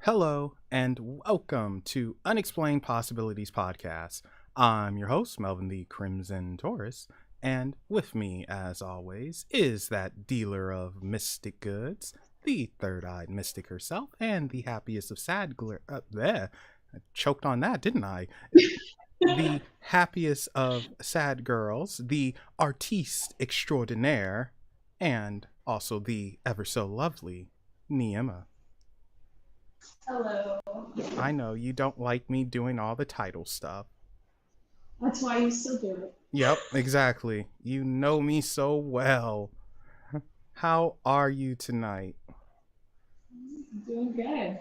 Hello and welcome to Unexplained Possibilities Podcast. I'm your host, Melvin the Crimson Taurus, and with me, as always, is that dealer of mystic goods, the third-eyed mystic herself, and the happiest of there. I choked on that, didn't I? The happiest of sad girls, the artiste extraordinaire, and also the ever so lovely Neima. Hello. I know you don't like me doing all the title stuff. That's why you still do it. Yep, exactly. You know me so well. How are you tonight? I'm doing good.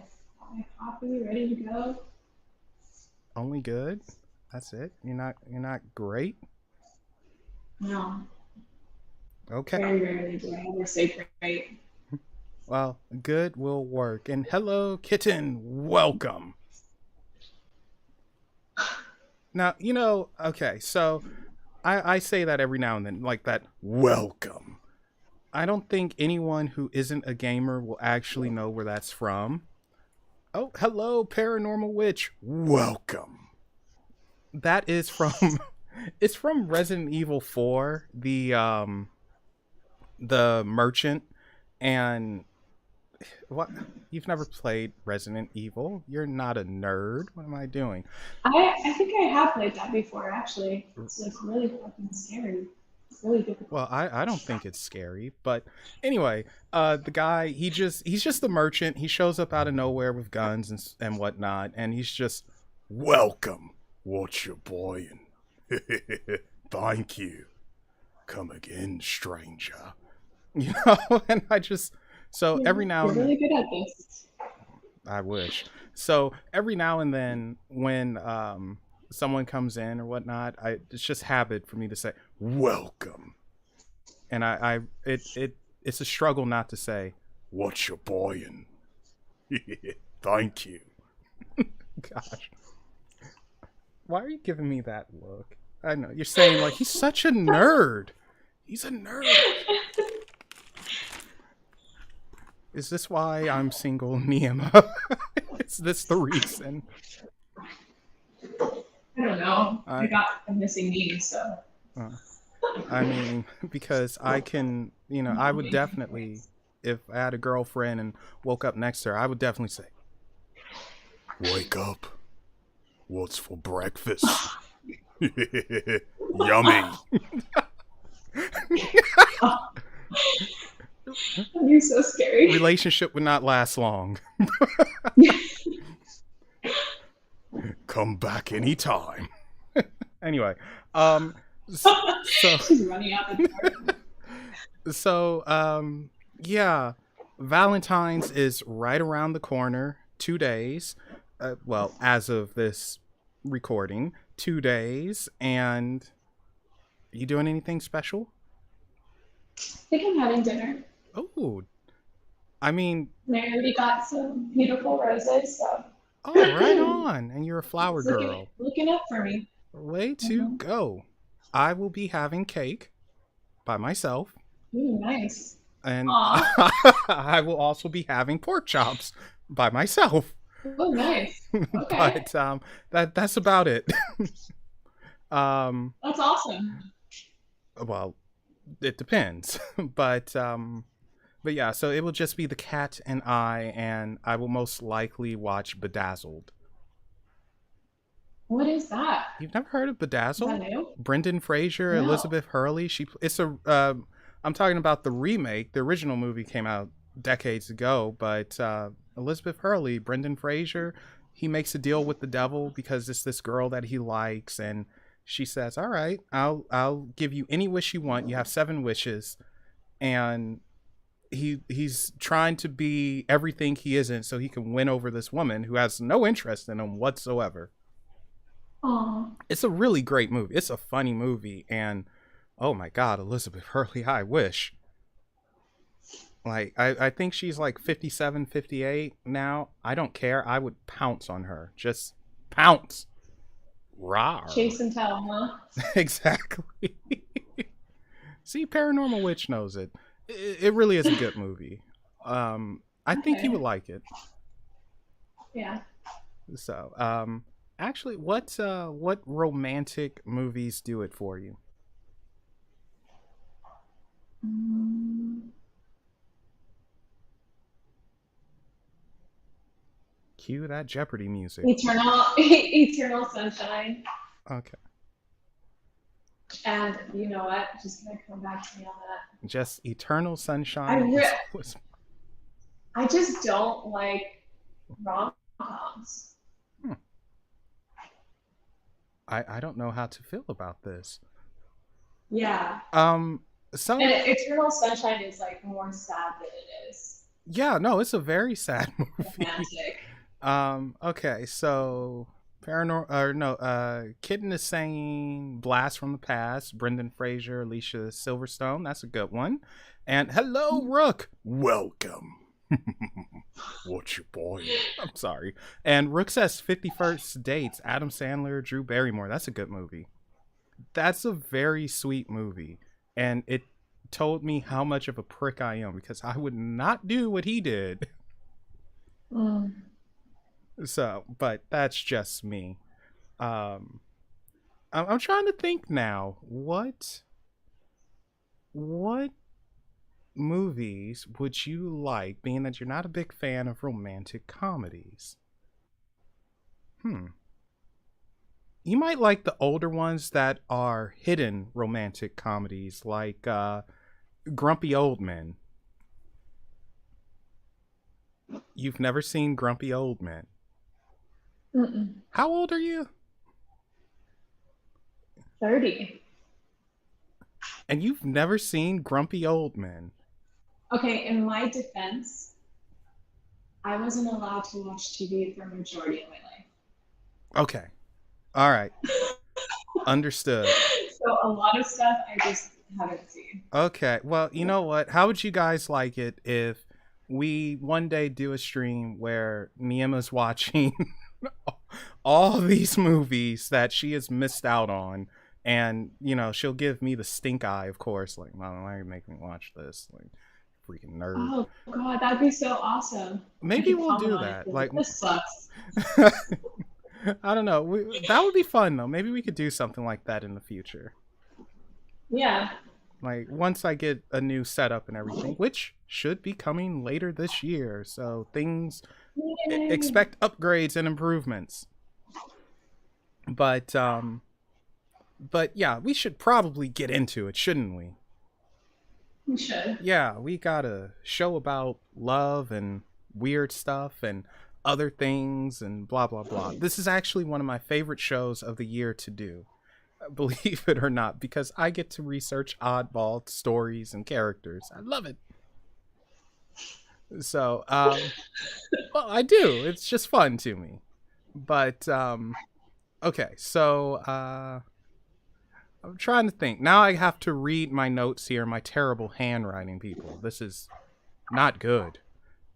My coffee ready to go. Only good? That's it? You're not great? No. Okay. Very rarely do I ever say great. Well, good will work. And hello, kitten. Welcome. Now, okay, so I say that every now and then, like that, welcome. I don't think anyone who isn't a gamer will actually know where that's from. Oh, hello, paranormal witch. Welcome. That is from it's from Resident Evil 4, the merchant. And what, you've never played Resident Evil? You're not a nerd. What am I doing? I think I have played that before, actually. It's like really fucking scary. It's really difficult. Well, I don't think it's scary, but anyway, the guy, he's just the merchant. He shows up out of nowhere with guns and whatnot, and he's just, welcome. What's your boy? Thank you. Come again, stranger. And so every now You're and then, really good at this. I wish. So every now and then, when someone comes in or whatnot, it's just habit for me to say welcome, and it's a struggle not to say what's your boyin'. Thank you. Gosh, why are you giving me that look? I know you're saying like he's such a nerd. He's a nerd. Is this why I'm single, Neima? Is this the reason? I don't know. I got a missing knee, so. I mean, because I can, I would definitely, if I had a girlfriend and woke up next to her, I would definitely say, wake up. What's for breakfast? Yummy. You're so scary. Relationship would not last long. Come back anytime. Anyway, She's running out the door. Yeah, Valentine's is right around the corner. 2 days. Well, as of this recording, 2 days. And you doing anything special? I think I'm having dinner. Oh, I mean, I already got some beautiful roses, so. Oh, right on. And you're a flower girl. Looking up for me. Way to go. I will be having cake by myself. Ooh, nice. And I will also be having pork chops by myself. Oh, nice. Okay. But that's about it. That's awesome. Well, it depends. But yeah, so it will just be the cat and I will most likely watch Bedazzled. What is that? You've never heard of Bedazzled? Is that new? Brendan Fraser, No. Elizabeth Hurley. I'm talking about the remake. The original movie came out decades ago, but Elizabeth Hurley, Brendan Fraser, he makes a deal with the devil because it's this girl that he likes, and she says, "All right, I'll give you any wish you want. You have 7 wishes," and he's trying to be everything he isn't, so he can win over this woman who has no interest in him whatsoever. Aww. It's a really great movie. It's a funny movie, and oh my god, Elizabeth Hurley, I wish. Like, I think she's like 57, 58 now. I don't care. I would pounce on her. Just pounce. Rawr. Chase and tell, huh? Exactly. See, Paranormal Witch knows it. It really is a good movie. I think you would like it. Yeah. So, actually, what romantic movies do it for you? Mm, Cue that Jeopardy music. Eternal Sunshine. Okay. And you know what? Just gonna come back to me on that. Just Eternal I Sunshine re- was I just don't like rom-coms. hmm, I don't know how to feel about this. Yeah. Um, some And Eternal Sunshine is like more sad than it is yeah, no, it's a very sad movie. romantic. Okay, so Paranor or no, Kitten is saying Blast from the Past, Brendan Fraser, Alicia Silverstone, that's a good one. And hello, Rook. Welcome. What's your boy? I'm sorry. And Rook says 51st Dates, Adam Sandler, Drew Barrymore. That's a good movie. That's a very sweet movie. And it told me how much of a prick I am because I would not do what he did. Mm. So, but that's just me. Um, I'm trying to think now. What movies would you like, being that you're not a big fan of romantic comedies? Hmm. You might like the older ones that are hidden romantic comedies, like Grumpy Old Men. You've never seen Grumpy Old Men. Mm-mm. How old are you? 30. And you've never seen Grumpy Old Men. Okay, in my defense, I wasn't allowed to watch TV for a majority of my life. Okay. All right. Understood. So a lot of stuff I just haven't seen. Okay. Well, you know what? How would you guys like it if we one day do a stream where Neima's watching all these movies that she has missed out on, and she'll give me the stink eye, of course, like, why are you making me watch this? Like, freaking nerd. Oh God, that'd be so awesome. Maybe we'll do that. Like, this sucks. I don't know. That would be fun though. Maybe we could do something like that in the future. Yeah. Like once I get a new setup and everything, which should be coming later this year. So things expect upgrades and improvements. But yeah, we should probably get into it, shouldn't we? We should. Yeah, we got a show about love and weird stuff and other things and blah blah blah. This is actually one of my favorite shows of the year to do, believe it or not, because I get to research oddball stories and characters. I love it. So well, I do, it's just fun to me. But okay, so I'm trying to think now. I have to read my notes here, my terrible handwriting, people. This is not good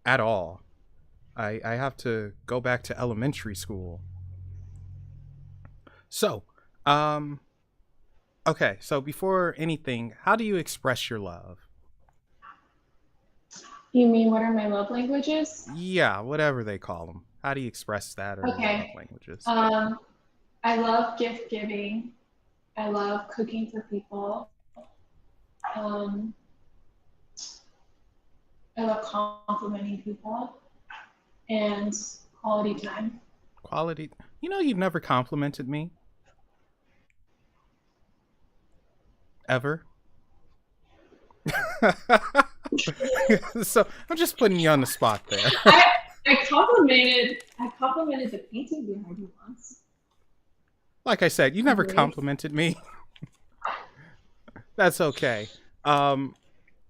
at all. I have to go back to elementary school. So, okay. So before anything, how do you express your love? You mean what are my love languages? Yeah, whatever they call them. How do you express that or love languages? I love gift giving. I love cooking for people. I love complimenting people and quality time. Quality. You've never complimented me. Ever. So I'm just putting you on the spot there. I complimented the painting behind you once. Like I said, you never complimented me. That's okay. Now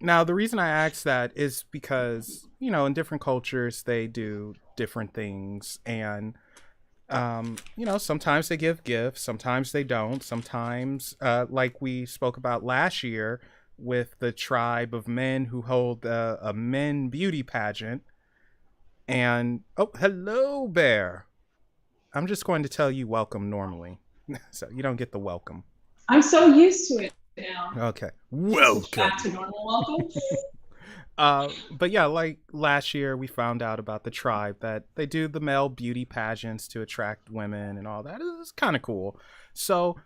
the reason I ask that is because, in different cultures they do different things, and sometimes they give gifts, sometimes they don't. Sometimes, like we spoke about last year with the tribe of men who hold a men beauty pageant. And oh, hello, Bear. I'm just going to tell you welcome normally, so you don't get the welcome. I'm so used to it now. Okay, welcome. Back to normal welcome. But yeah, like last year we found out about the tribe that they do the male beauty pageants to attract women and all that. It's kind of cool. So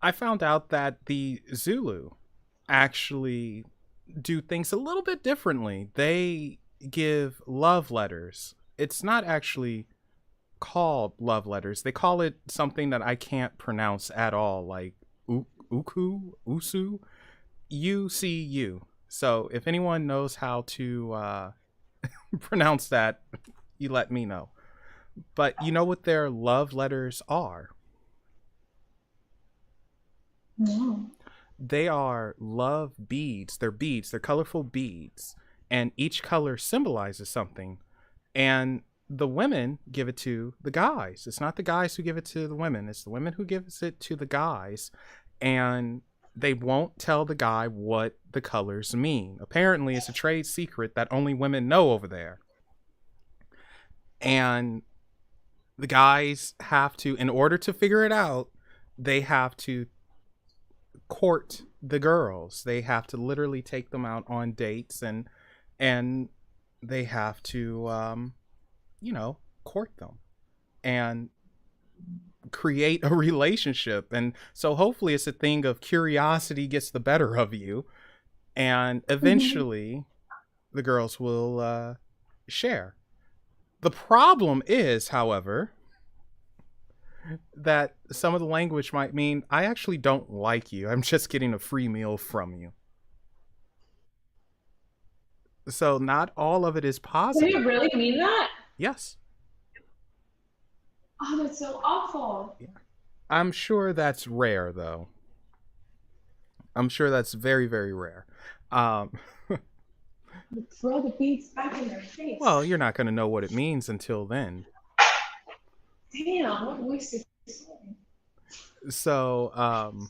I found out that the Zulu actually do things a little bit differently. They give love letters. It's not actually called love letters. They call it something that I can't pronounce at all, like usu, UCU. So if anyone knows how to pronounce that, you let me know. But you know what their love letters are? No. They are love beads. They're beads. They're colorful beads. And each color symbolizes something. And the women give it to the guys. It's not the guys who give it to the women. It's the women who gives it to the guys. And they won't tell the guy what the colors mean. Apparently, it's a trade secret that only women know over there. And the guys have to, in order to figure it out, they have to court the girls. They have to literally take them out on dates, and they have to court them and create a relationship. And so hopefully it's a thing of curiosity gets the better of you, and eventually the girls will share. The problem is, however, that some of the language might mean I actually don't like you. I'm just getting a free meal from you. So not all of it is positive. Do you really mean that? Yes. Oh, that's so awful. Yeah. I'm sure that's rare, though. I'm sure that's very, very rare. Throw the beads back in their face. Well, you're not going to know what it means until then. Damn, what wasted time. So,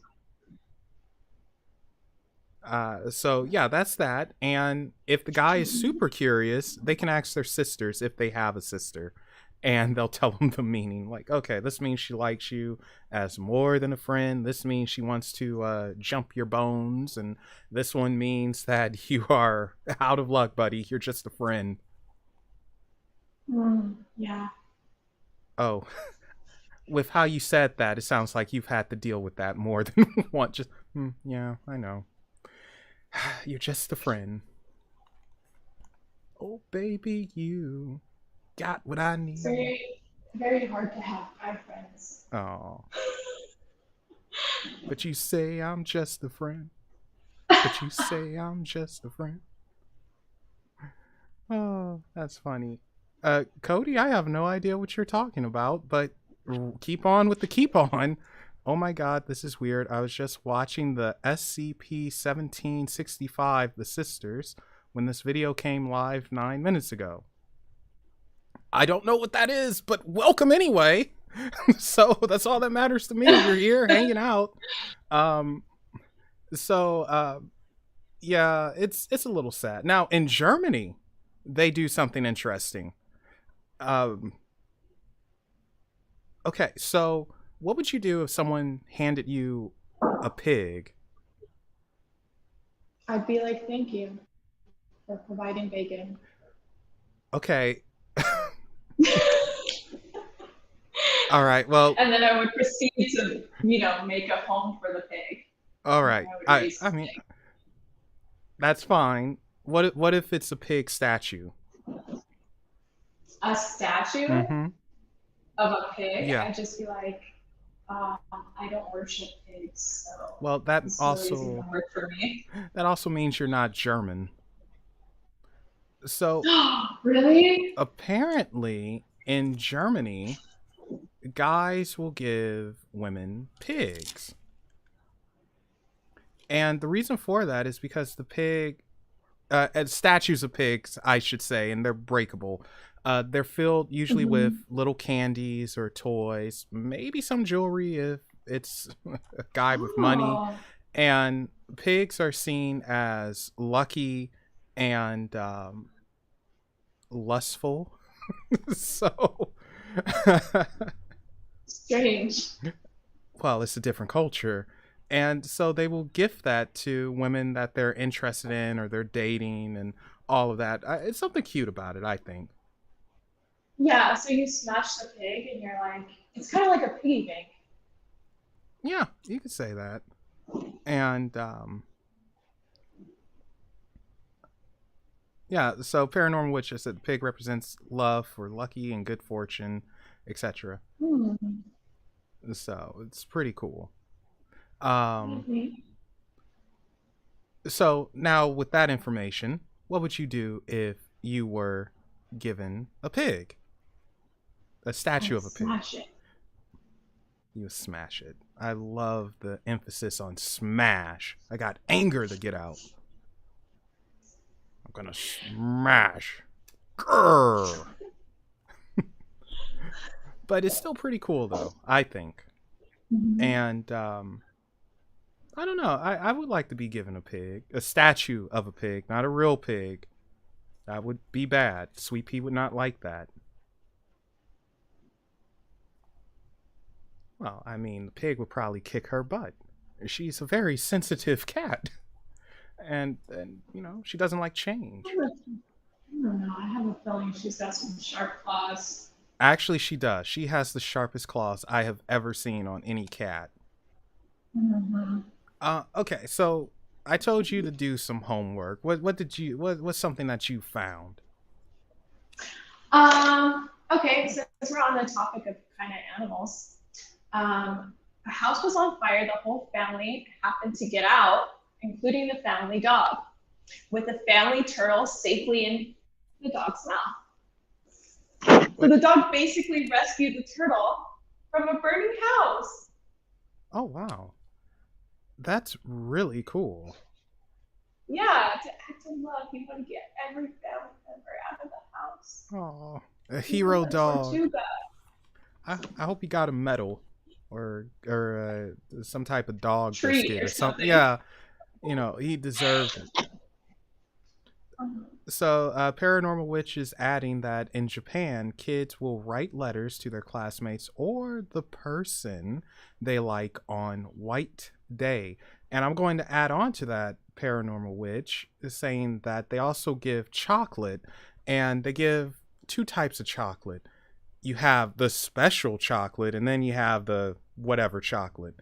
so yeah, that's that. And if the guy is super curious, they can ask their sisters if they have a sister, and they'll tell them the meaning. Like, okay, this means she likes you as more than a friend. This means she wants to jump your bones, and this one means that you are out of luck, buddy. You're just a friend. Yeah. Oh, with how you said that, it sounds like you've had to deal with that more than once. Just, yeah, I know. You're just a friend. Oh, baby, you got what I need. Very, very hard to have guy friends. Oh. But you say I'm just a friend. But you say I'm just a friend. Oh, that's funny. Cody, I have no idea what you're talking about, but keep on with the keep on. Oh my god, this is weird. I was just watching the SCP-1765, The Sisters, when this video came live 9 minutes ago. I don't know what that is, but welcome anyway. So that's all that matters to me. You're here hanging out. Yeah, it's a little sad. Now, in Germany, they do something interesting. Okay, so what would you do if someone handed you a pig? I'd be like, thank you for providing bacon. Okay. All right, well. And then I would proceed to, make a home for the pig. All right. I mean, that's fine. What if it's a pig statue? A statue of a pig? Yeah. I'd just be like, I don't worship pigs, so well, that also really isn't gonna work for me. That also means you're not German. So really? Apparently in Germany, guys will give women pigs. And the reason for that is because the pig statues of pigs, I should say, and they're breakable. They're filled usually with little candies or toys, maybe some jewelry if it's a guy with money. And pigs are seen as lucky and lustful. So strange. Well, it's a different culture. And so they will gift that to women that they're interested in or they're dating and all of that. It's something cute about it, I think. Yeah, so you smash the pig and you're like, it's kind of like a piggy bank. Yeah, you could say that. And yeah, so Paranormal Witch said the pig represents love for lucky and good fortune, etc. So it's pretty cool. So now with that information, what would you do if you were given a pig? A statue of a pig. Smash it. You would smash it. I love the emphasis on smash. I got anger to get out. I'm gonna smash. Grr. But it's still pretty cool though, I think. And I don't know. I would like to be given a pig. A statue of a pig, not a real pig. That would be bad. Sweet Pea would not like that. Well, I mean, the pig would probably kick her butt. She's a very sensitive cat. And you know, she doesn't like change. I don't know. I have a feeling she's got some sharp claws. Actually, she does. She has the sharpest claws I have ever seen on any cat. Okay, so I told you to do some homework. What's something that you found? Okay, so since we're on the topic of kind of animals, a house was on fire. The whole family happened to get out, including the family dog, with the family turtle safely in the dog's mouth. So the dog basically rescued the turtle from a burning house. Oh, wow. That's really cool. Yeah, to act in love, you want to get every family member out of the house. Oh, a hero dog. I hope he got a medal or some type of dog treat or something. Yeah, you know, he deserved it. So Paranormal Witch is adding that in Japan, kids will write letters to their classmates or the person they like on White Day. And I'm going to add on to that, Paranormal Witch is saying that they also give chocolate, and they give two types of chocolate. You have the special chocolate, and then you have the whatever chocolate.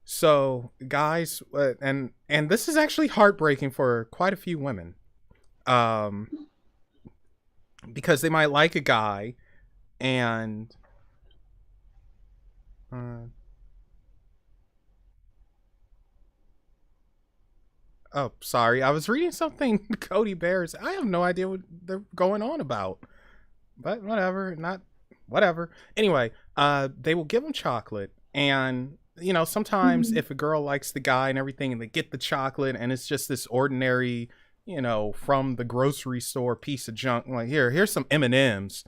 So guys, and this is actually heartbreaking for quite a few women. Because they might like a guy and oh, sorry. I was reading something Cody Bears. I have no idea what they're going on about. But whatever. Anyway, they will give him chocolate, and you know, sometimes if a girl likes the guy and everything and they get the chocolate and it's just this ordinary, you know, from the grocery store piece of junk, like here's some M&Ms.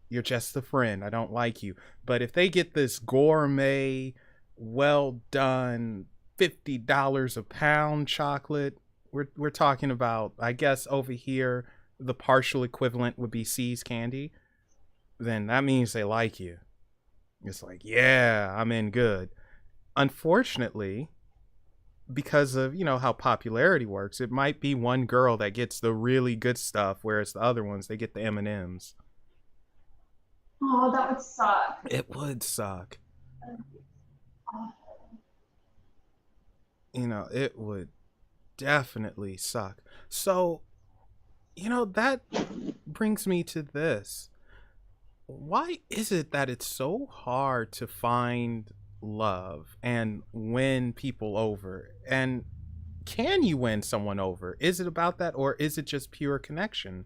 You're just a friend. I don't like you. But if they get this gourmet, well done, $50 a pound chocolate, we're talking about, I guess over here the partial equivalent would be C's candy, then that means they like you. It's like, yeah, I'm in good. Unfortunately, because of, you know, how popularity works, it might be one girl that gets the really good stuff, whereas the other ones, they get the M&Ms. Oh, that would suck. It would suck. You know, it would definitely suck. So, you know, that brings me to this. Why is it that it's so hard to find love and win people over? And can you win someone over? Is it about that, or is it just pure connection?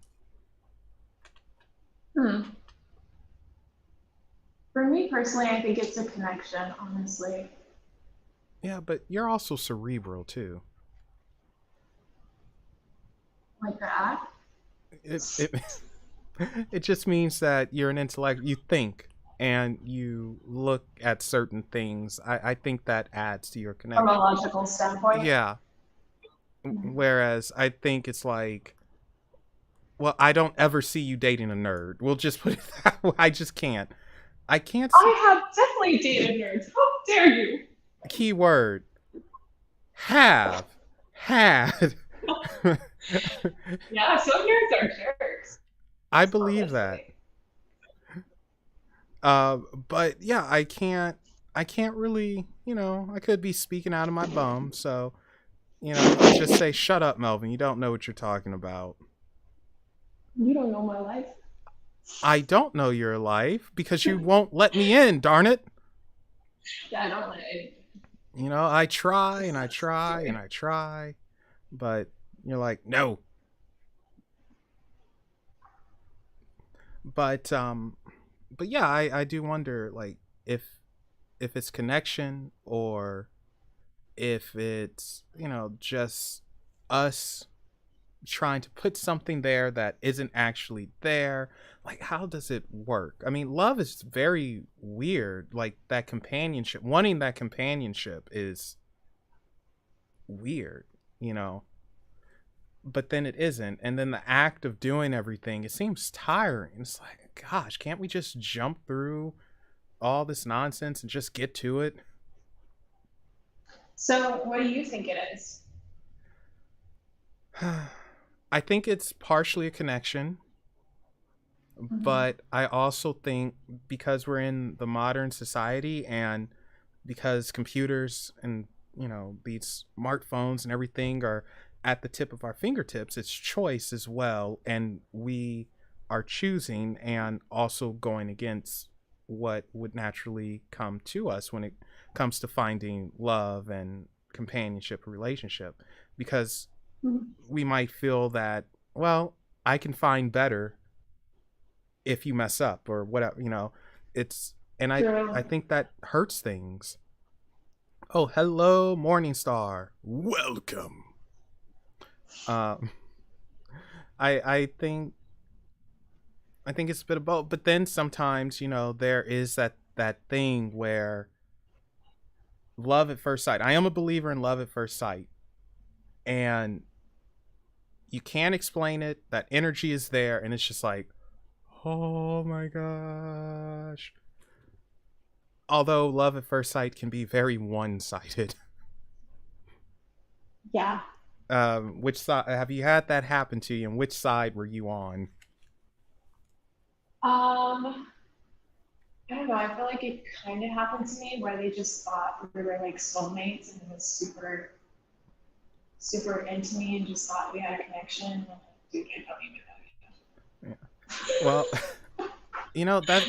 For me personally, I think it's a connection, honestly. Yeah, but you're also cerebral too. Like that? It just means that you're an intellect. You think and you look at certain things. I think that adds to your connection. From a logical standpoint? Yeah. Whereas I think it's like, well, I don't ever see you dating a nerd. We'll just put it that way. I just can't. I can't see. I have definitely dated nerds. How dare you? keyword, have had. Yeah, some nerds are jerks, I believe that. honestly. But yeah, I can't really, I could be speaking out of my bum. So, I'll just say, shut up, Melvin. You don't know what you're talking about. You don't know my life. I don't know your life because you won't let me in, darn it. Yeah, I don't let it. I try and I Just try and story. I try, but you're like, no. But but yeah, I do wonder, like, if it's connection, or if it's, just us trying to put something there that isn't actually there. Like, how does it work? I mean, love is very weird. Like, that companionship, wanting that companionship is weird, you know but then it isn't, and then the act of doing everything, it seems tiring. It's like, gosh, can't we just jump through all this nonsense and just get to it? So, what do you think it is? I think it's partially a connection, Mm-hmm. but I also think, because we're in the modern society, and because computers and, these smartphones and everything are at the tip of our fingertips, it's choice as well, and we are choosing and also going against what would naturally come to us when it comes to finding love and companionship or relationship, because we might feel that, well, I can find better if you mess up or whatever, it's and I True. think that hurts things. Oh, hello, Morningstar, welcome. um I think it's a bit of both, but then sometimes, there is that thing where love at first sight, I am a believer in love at first sight, and you can't explain it, that energy is there, and it's just like, oh my gosh. Although love at first sight can be very one-sided. Yeah. Which side have you had that happen to you, and which side were you on? Um, I don't know. I feel like it kind of happened to me where they just thought we were like soulmates and it was super, super into me and just thought we had a connection. And I'm like, dude, I don't even Yeah. Well,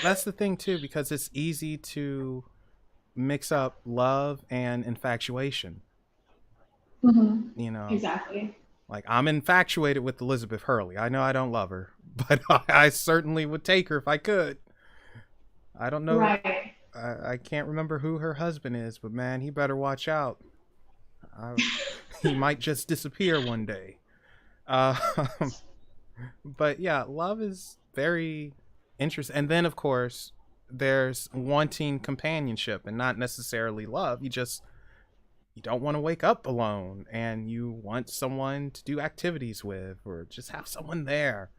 that's the thing too, because it's easy to mix up love and infatuation. know. Mm-hmm. You know, Exactly. like, I'm infatuated with Elizabeth Hurley. I know I don't love her, but I certainly would take her if I could. I don't know. Right. I can't remember who her husband is, but man, he better watch out. I, he might just disappear one day. Uh, but yeah, love is very interesting. And then, of course, there's wanting companionship and not necessarily love. You don't want to wake up alone, and you want someone to do activities with, or just have someone there.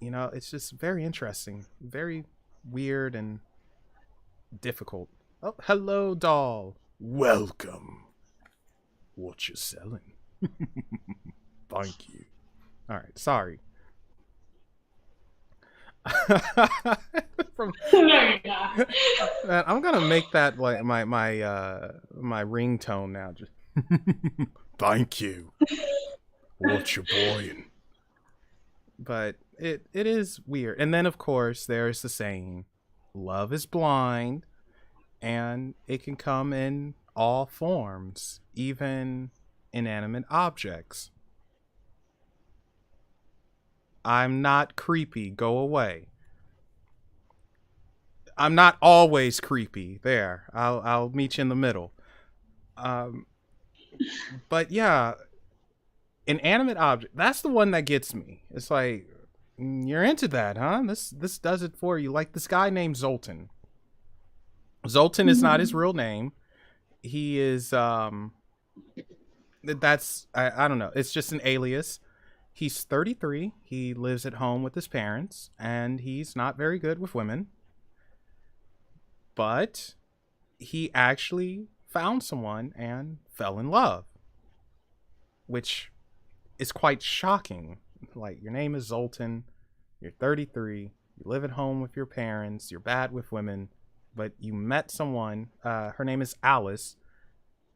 It's just very interesting, very weird and difficult. Oh, hello, doll. Welcome. What you selling? Thank you. All right, sorry. From No, you're not. man, I'm gonna make that like my ringtone now. Just thank you. What you boying? But it is weird. And then, of course, there's the saying, love is blind, and it can come in all forms, even inanimate objects. I'm not creepy. Go away. I'm not always creepy. There, I'll meet you in the middle. Um, but yeah, inanimate object. That's the one that gets me. It's like, you're into that, huh? This does it for you. Like this guy named Zoltan. Zoltan is not his Mm-hmm. real name. He is that's I don't know. It's just an alias. He's 33. He lives at home with his parents, and he's not very good with women. But he actually found someone and fell in love, which is quite shocking. Like, your name is Zoltan, you're 33, you live at home with your parents, you're bad with women, but you met someone, her name is Alice.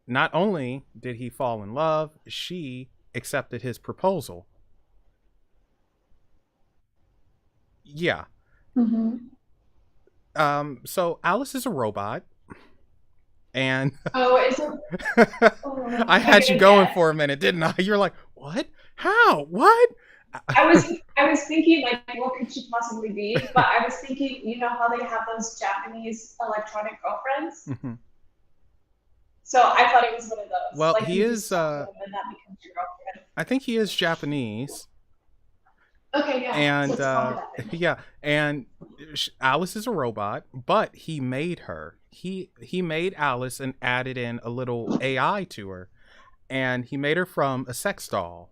Not only did he fall in love, she accepted his proposal. Yeah. Mm-hmm. So Alice is a robot, and Oh, is it? I Am I had you gonna going guess? for a minute, didn't I? You're like, what? How? What? I was thinking like what could she possibly be? But I was thinking, you know how they have those Japanese electronic girlfriends? Mhm. So I thought it was one of those. Well, Like he you is. just talk to them and that becomes your girlfriend. I think he is Japanese, Okay, yeah. So and it's probably that then. yeah, and Alice is a robot, but he made her. He made Alice and added in a little AI to her, and he made her from a sex doll,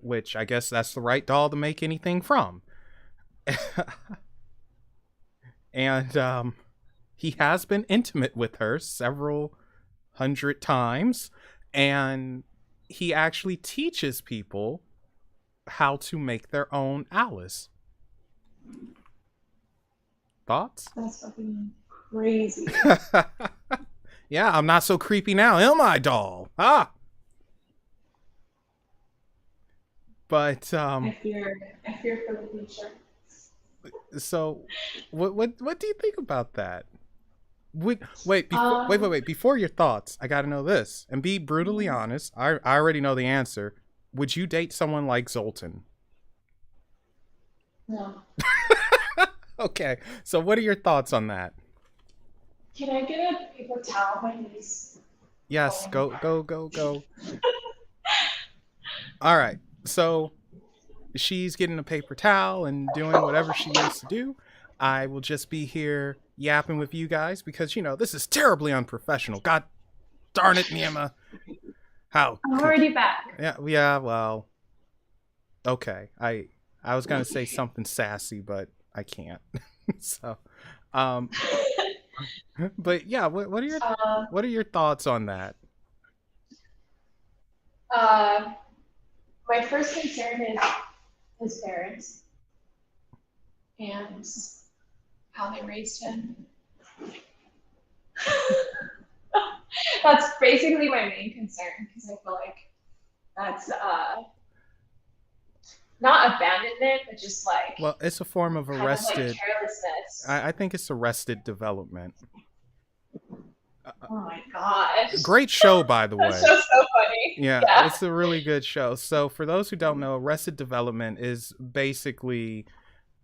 which I guess that's the right doll to make anything from. And he has been intimate with her several hundred times, and he actually teaches people how to make their own Alice. Thoughts? That's fucking crazy. Yeah, I'm not so creepy now, am I, doll? Ah. But I fear for the future. so what do you think about that? Wait. Before your thoughts, I got to know this, and be brutally honest. I already know the answer. Would you date someone like Zoltan? No. Okay, so what are your thoughts on that? Can I get a paper towel? My knees. Yes, Oh. go. All right, so she's getting a paper towel and doing whatever she needs to do. I will just be here yapping with you guys because, this is terribly unprofessional. God darn it, Neima. How? I'm already back. Yeah, well, okay. I was going to say something sassy, but I can't. So, um, but yeah, what are your thoughts on that? uh, my first concern is his parents and how they raised him. That's basically my main concern because I feel like that's not abandonment, but just like Well, it's a form of kind of like arrested. carelessness. I think it's arrested development. Oh my gosh. Great show, by the That way. show's so funny. Yeah, Yeah. it's a really good show. So, for those who don't know, Arrested Development is basically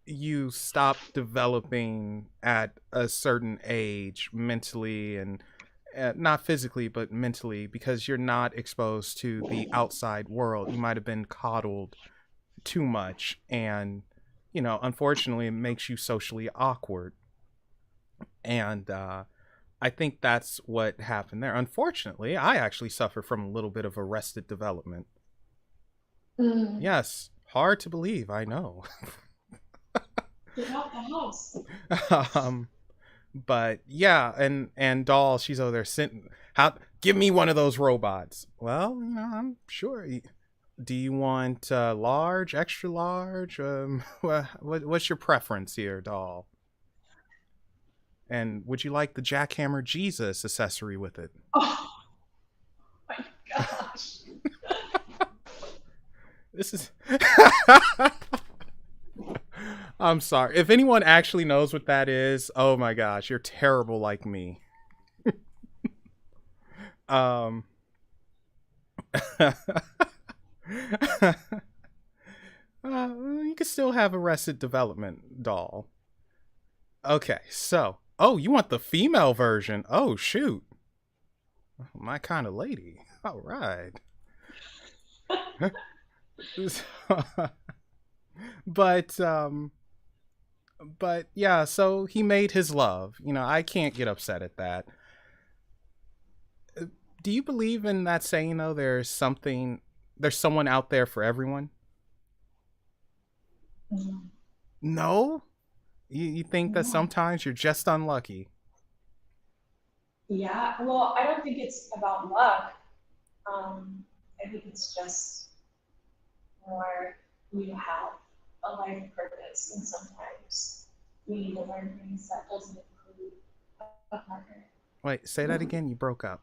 you stop developing at a certain age mentally and not physically, but mentally, because you're not exposed to the outside world. You might have been coddled too much, and unfortunately, it makes you socially awkward. And I think that's what happened there. Unfortunately, I actually suffer from a little bit of arrested development. Mm. Yes, hard to believe, I know. Get out the house. But yeah, and doll, she's over there sitting. Give me one of those robots. Well, I'm sure. Do you want large, extra large? What's your preference here, doll? And would you like the jackhammer Jesus accessory with it? Oh my gosh. This is. I'm sorry. If anyone actually knows what that is, oh my gosh, you're terrible like me. um. You can still have Arrested Development, doll. Okay, so. Oh, you want the female version? Oh, shoot. My kind of lady. All right. but yeah, so he made his love. I can't get upset at that. Do you believe in that saying though? There's someone out there for everyone? Mm. No? You think that No. sometimes you're just unlucky? Yeah, well, I don't think it's about luck. I think it's just more you have a life purpose, and sometimes you need to learn things that doesn't include a partner. Wait, say that again. You broke up.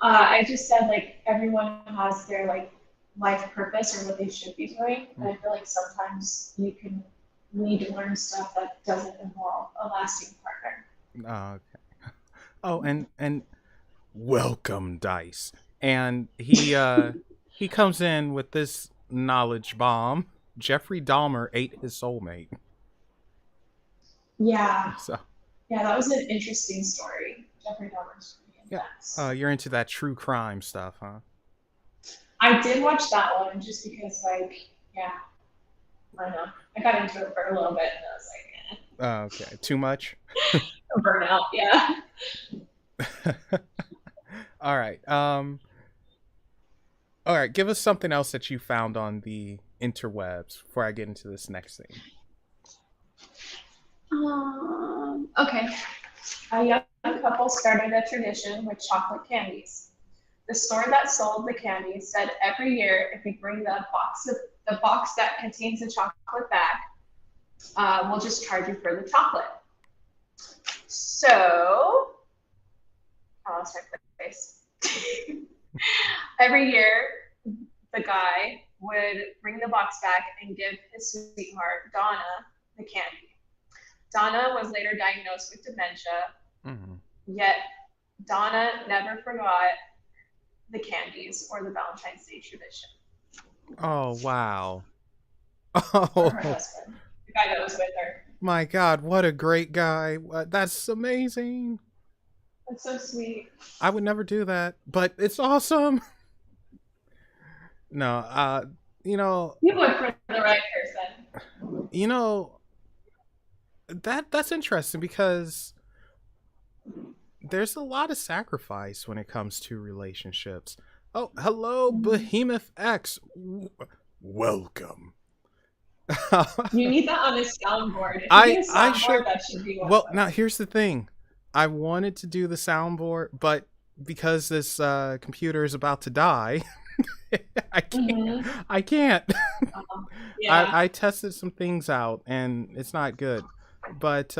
I just said like everyone has their like life purpose or what they should be doing, and I feel like sometimes you need to learn stuff that doesn't involve a lasting partner. Oh, okay. Oh, and welcome, Dice. And he comes in with this knowledge bomb. Jeffrey Dahmer ate his soulmate. Yeah, So yeah, that was an interesting story. Jeffrey Dahmer's pretty yeah, intense. you're into that true crime stuff, huh? I did watch that one just because, like, yeah, I don't know. I got into it for a little bit, and I was like, Okay, too much. burnout. Yeah. All right. All right. Give us something else that you found on the interwebs before I get into this next thing. Okay. A young couple started a tradition with chocolate candies. The store that sold the candies said every year, if we bring the box that contains the chocolate back, we'll just charge you for the chocolate. So, oh, let's check the face. Every year, the guy would bring the box back and give his sweetheart, Donna, the candy. Donna was later diagnosed with dementia, yet Donna never forgot the candies or the Valentine's Day tradition. Oh, wow. For her husband, the guy that was with her. My God, what a great guy. That's amazing. That's so sweet. I would never do that, but it's awesome. No, you know. You would for the right person. You know, that's interesting because there's a lot of sacrifice when it comes to relationships. Oh, hello, Behemoth X. Welcome. You need that on a soundboard. If I should. That should be well, now here's the thing. I wanted to do the soundboard, but because this computer is about to die, I can't. I can't. Yeah. I tested some things out, and it's not good. But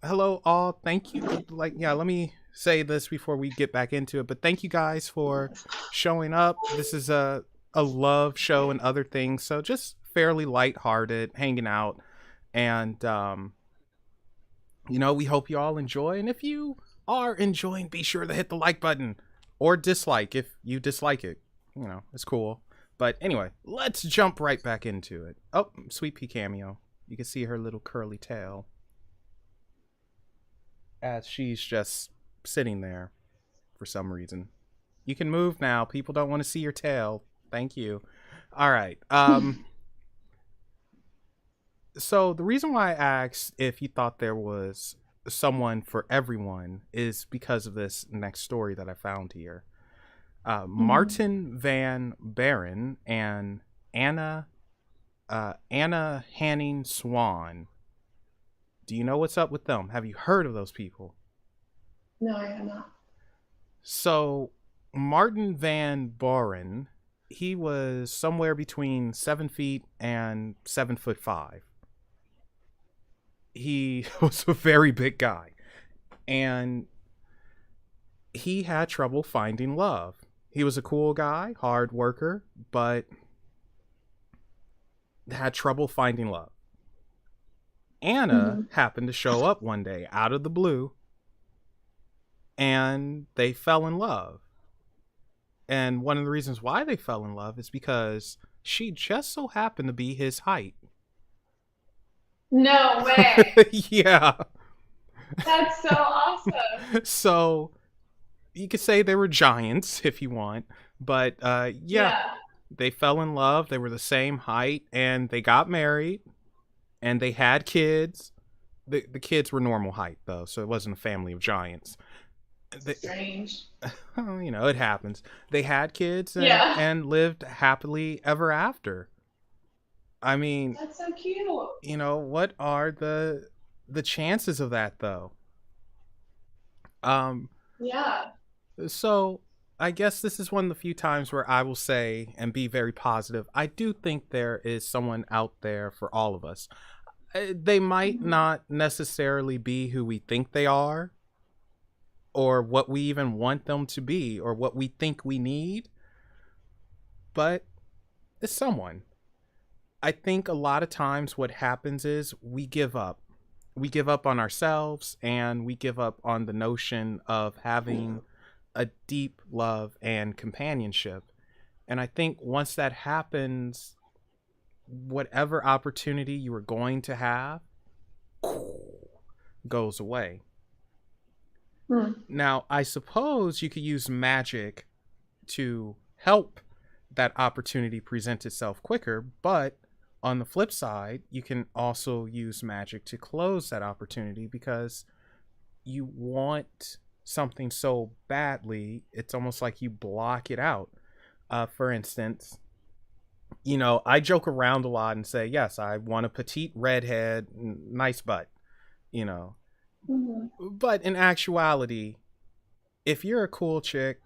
hello, all. Thank you. Let me say this before we get back into it. But thank you guys for showing up. This is a love show and other things, so just fairly lighthearted, hanging out, and we hope you all enjoy. And if you are enjoying, be sure to hit the like button or dislike if you dislike it. It's cool. But anyway, let's jump right back into it. Oh, Sweet Pea cameo. You can see her little curly tail as she's just sitting there for some reason. You can move now. People don't want to see your tail. Thank you. All right. So the reason why I asked if you thought there was someone for everyone is because of this next story that I found here. Martin Van Buren and Anna Hanning Swan. Do you know what's up with them? Have you heard of those people? No, I have not. So Martin Van Buren, he was somewhere between 7 feet and 7'5". He was a very big guy, and he had trouble finding love. He was a cool guy, hard worker, but had trouble finding love. Anna happened to show up one day out of the blue, and they fell in love. And one of the reasons why they fell in love is because she just so happened to be his height. No way. Yeah. That's so awesome. So you could say they were giants if you want, but yeah, they fell in love. They were the same height, and they got married, and they had kids. The kids were normal height though, so it wasn't a family of giants. Strange. It happens. They had kids and lived happily ever after. I mean, that's so cute. What are the chances of that though? Um, Yeah. so I guess this is one of the few times where I will say and be very positive. I do think there is someone out there for all of us. They might Mhm. not necessarily be who we think they are, or what we even want them to be, or what we think we need, but it's someone. I think a lot of times what happens is we give up. We give up on ourselves, and we give up on the notion of having a deep love and companionship. And I think once that happens, whatever opportunity you were going to have goes away. Hmm. Now, I suppose you could use magic to help that opportunity present itself quicker, but on the flip side, you can also use magic to close that opportunity because you want something so badly, it's almost like you block it out. For instance, I joke around a lot and say, yes, I want a petite redhead, nice butt, you know. Mhm. But in actuality, if you're a cool chick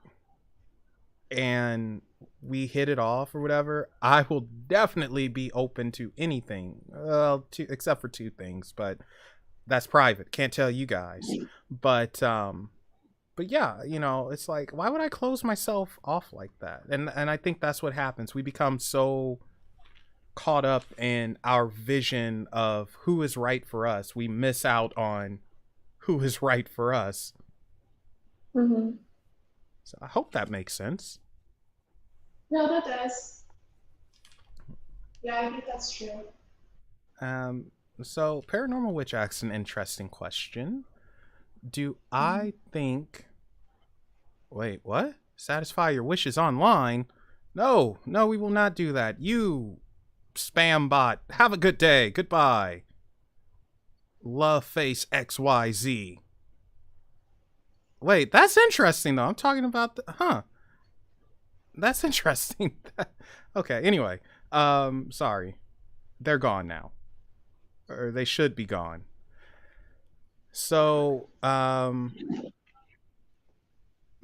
and we hit it off or whatever, I will definitely be open to anything. Well, except for two things, but that's private. Can't tell you guys. But yeah, it's like, why would I close myself off like that? And I think that's what happens. We become so caught up in our vision of who is right for us. We miss out on who is right for us. Mhm. So I hope that makes sense. No, that does. Yeah, I think that's true. Um, so Paranormal Witch asks an interesting question. Do Mhm. I think wait, what? Satisfy your wishes online? No, no, we will not do that. You spam bot. Have a good day. Goodbye. Love face XYZ. Wait, that's interesting though. I'm talking about That's interesting. Okay, anyway. Sorry. They're gone now. Or they should be gone. So,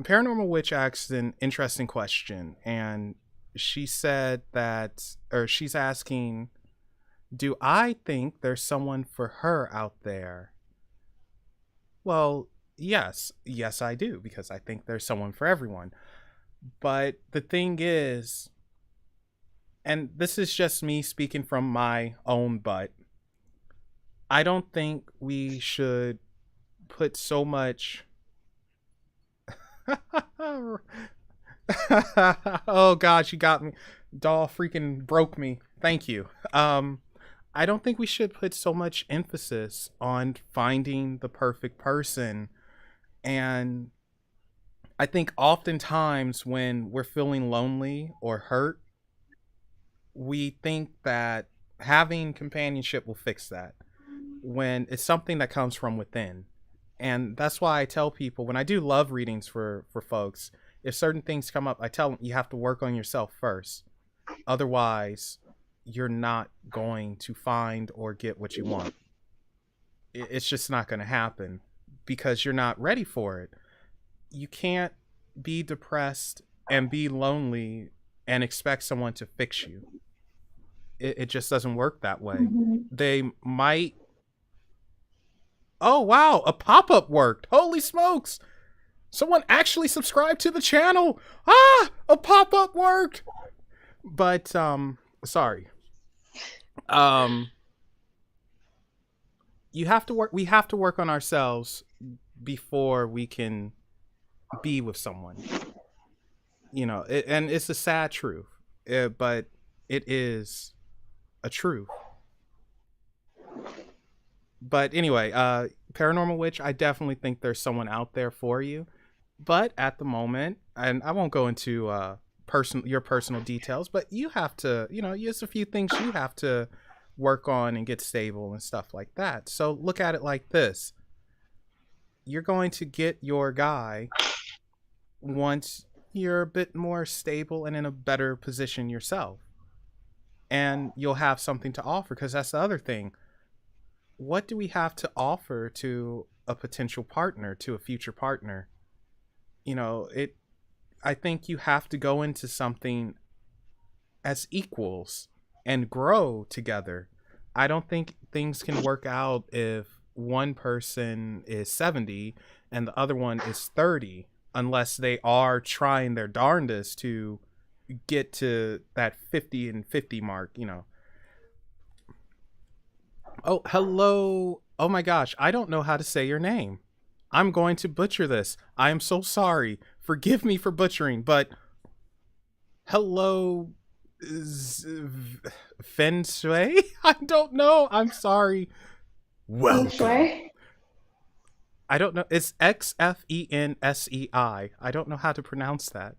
Paranormal Witch asked an interesting question, and she said that, or she's asking, do I think there's someone for her out there? Well, yes. Yes, I do, because I think there's someone for everyone. But the thing is, and this is just me speaking from my own butt, I don't think we should put so much. Oh gosh, you got me. Doll freaking broke me. Thank you. I don't think we should put so much emphasis on finding the perfect person. And I think oftentimes when we're feeling lonely or hurt, we think that having companionship will fix that, when it's something that comes from within. And that's why I tell people when I do love readings for folks, if certain things come up, I tell them you have to work on yourself first. Otherwise, you're not going to find or get what you want. It's just not going to happen because you're not ready for it. You can't be depressed and be lonely and expect someone to fix you. It just doesn't work that way. Mhm. They might. Oh, wow, a pop up worked. Holy smokes. Someone actually subscribed to the channel. Ah, a pop up worked. But, sorry. Um, we have to work on ourselves before we can be with someone. And it's a sad truth, but it is a truth. But anyway, Paranormal Witch, I definitely think there's someone out there for you. But at the moment, and I won't go into your personal details, but you have to, there's a few things you have to work on and get stable and stuff like that. So look at it like this: you're going to get your guy once you're a bit more stable and in a better position yourself, and you'll have something to offer. Because that's the other thing. What do we have to offer to a potential partner, to a future partner. You know, I think you have to go into something as equals and grow together. I don't think things can work out if one person is 70 and the other one is 30, unless they are trying their darndest to get to that 50 and 50 mark, you know. Oh, hello. Oh my gosh, I don't know how to say your name. I'm going to butcher this. I am so sorry. Forgive me for butchering, but hello, Feng Shui? I don't know. I'm sorry. Welcome. I don't know. It's Xfensei. I don't know how to pronounce that.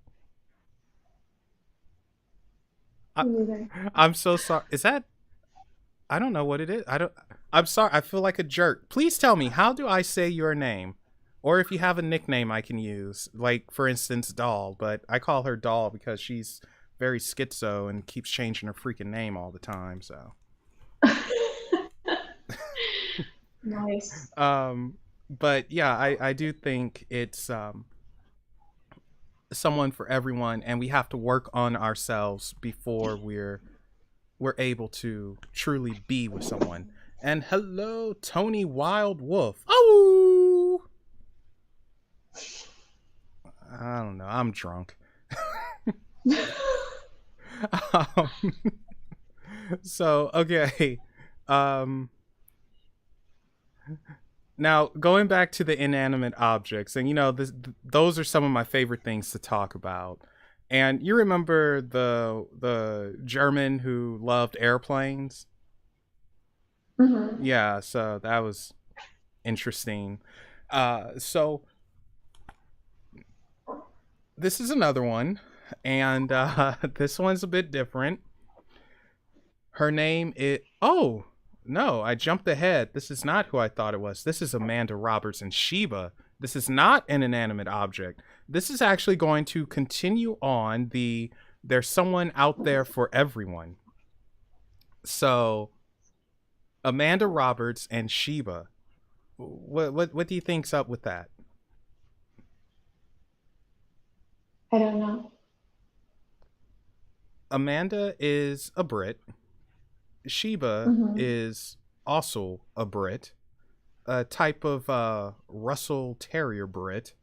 I'm so sorry. Is that? I don't know what it is. I'm sorry. I feel like a jerk. Please tell me, how do I say your name? Or if you have a nickname I can use, like for instance, Doll. But I call her Doll because she's very schizo and keeps changing her freaking name all the time. So. Nice. But yeah, I do think it's someone for everyone, and we have to work on ourselves before we're able to truly be with someone. And hello, Tony Wild Wolf. Oh, I don't know. I'm drunk. um, so okay. Now, going back to the inanimate objects, and you know, those are some of my favorite things to talk about. And you remember the German who loved airplanes? Mm-hmm. Yeah, so that was interesting. So this is another one, and this one's a bit different. Her name is... Oh! No, I jumped ahead. This is not who I thought it was. This is Amanda Roberts and Sheba. This is not an inanimate object. This is actually going to continue on the there's someone out there for everyone. So, Amanda Roberts and Sheba. What do you think's up with that? I don't know. Amanda is a Brit. Sheba is also a Brit, a type of Russell Terrier Brit,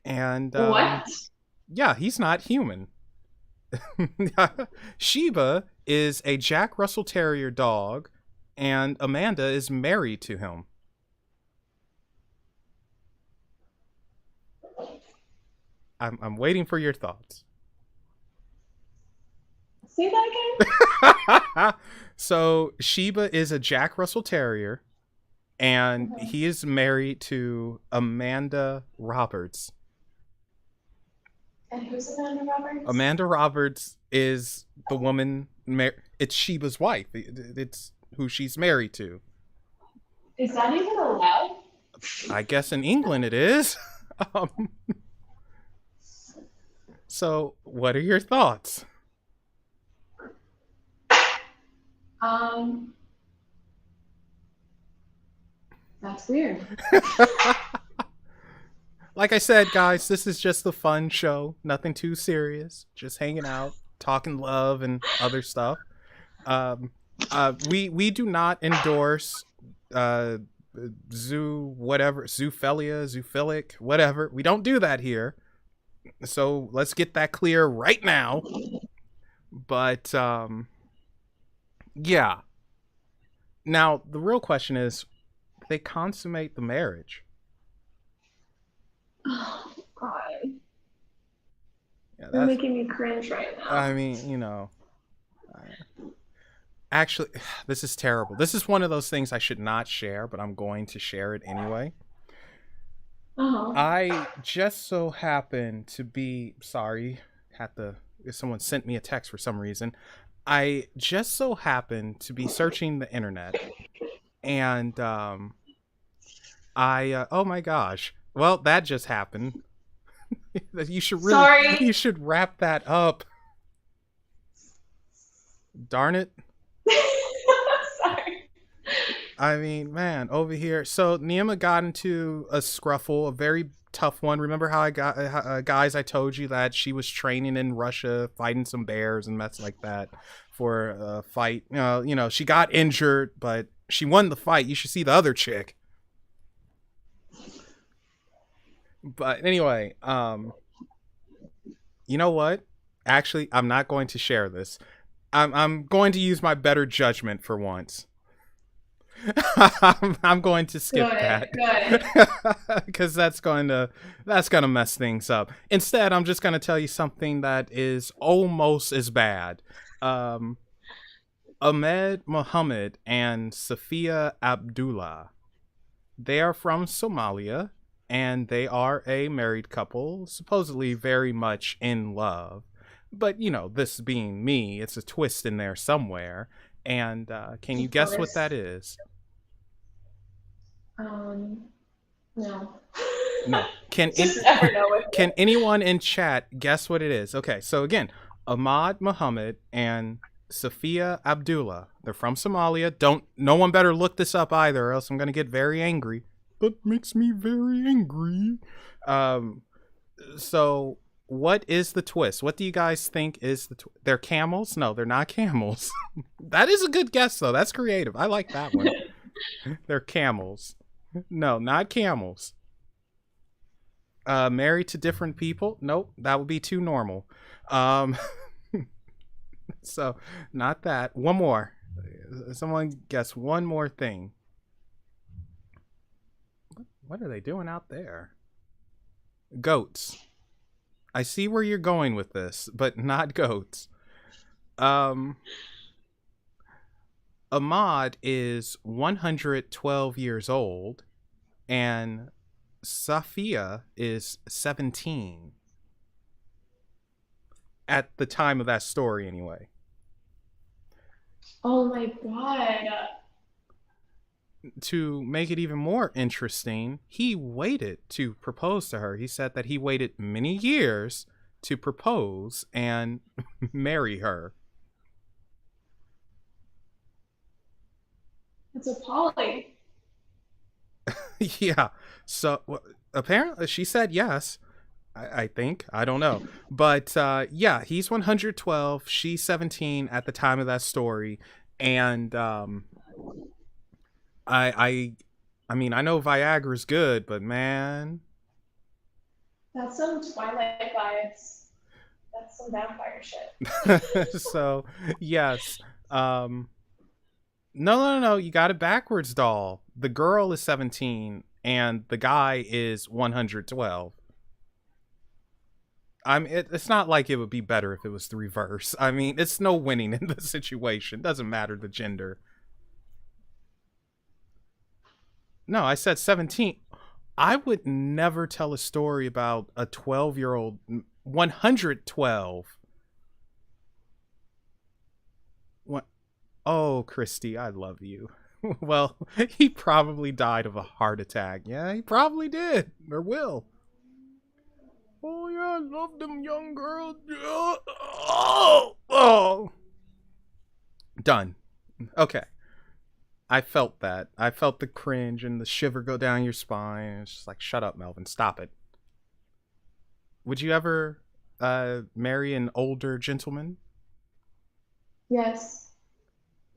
and what? Yeah, he's not human. Sheba is a Jack Russell Terrier dog, and Amanda is married to him. I'm waiting for your thoughts. Say that again. So Sheba is a Jack Russell Terrier, and he is married to Amanda Roberts. And who's Amanda Roberts? Amanda Roberts is the woman. It's Sheba's wife. It's who she's married to. Is that even allowed? I guess in England it is. So, what are your thoughts? That's weird. Like I said, guys, this is just a fun show. Nothing too serious. Just hanging out, talking love and other stuff. We do not endorse zoophilic, whatever. We don't do that here. So let's get that clear right now. But yeah. Now the real question is, they consummate the marriage. Oh God. Yeah, you're making me cringe right now. I mean, you know. Actually, this is terrible. This is one of those things I should not share, but I'm going to share it anyway. I just so happen to be sorry. Someone sent me a text for some reason. I just so happened to be searching the internet, and oh my gosh. Well, that just happened. You should wrap that up. Darn it. Sorry. I mean, man, over here. So Neima got into a scruffle, a very tough one. Remember how I got guys? I told you that she was training in Russia, fighting some bears and mess like that for a fight. She got injured, but she won the fight. You should see the other chick. But anyway, you know what? Actually, I'm not going to share this. I'm going to use my better judgment for once. I'm going to skip that because that's gonna mess things up. Instead, I'm just gonna tell you something that is almost as bad. Ahmed Mohammed and Sophia Abdullah. They are from Somalia, and they are a married couple, supposedly very much in love. But this being me, it's a twist in there somewhere. And can you guess what that is? No. No. Can anyone in chat guess what it is? Okay, so again, Ahmad Mohammed and Sophia Abdullah. They're from Somalia. No one better look this up either, or else I'm gonna get very angry. That makes me very angry. So what is the twist? What do you guys think is the twist? They're camels? No, they're not camels. That is a good guess, though. That's creative. I like that one. They're camels. No, not camels. Married to different people? Nope, that would be too normal. So, not that. One more. Someone guess one more thing. What are they doing out there? Goats. I see where you're going with this, but not goats. Ahmad is 112 years old, and Safia is 17. At the time of that story, anyway. Oh my god. To make it even more interesting, he waited to propose to her. He said that he waited many years to propose and marry her. It's a poly. Yeah. So apparently she said yes. I think. I don't know. But yeah, he's 112. She's 17 at the time of that story. And I mean, I know Viagra's good, but man, that's some Twilight vibes. That's some vampire shit. So yes, no, you got it backwards, doll. The girl is 17 and the guy is 112. It's not like it would be better if it was the reverse. I mean, it's no winning in the situation. Doesn't matter the gender. No, I said 17. I would never tell a story about a 12-year-old, 112. What? Oh, Christy, I love you. Well, he probably died of a heart attack. Yeah, he probably did. Or will. Oh, yeah, I love them young girls. Oh. Done. Okay. I felt that. I felt the cringe and the shiver go down your spine. It's just like, shut up, Melvin. Stop it. Would you ever marry an older gentleman? Yes.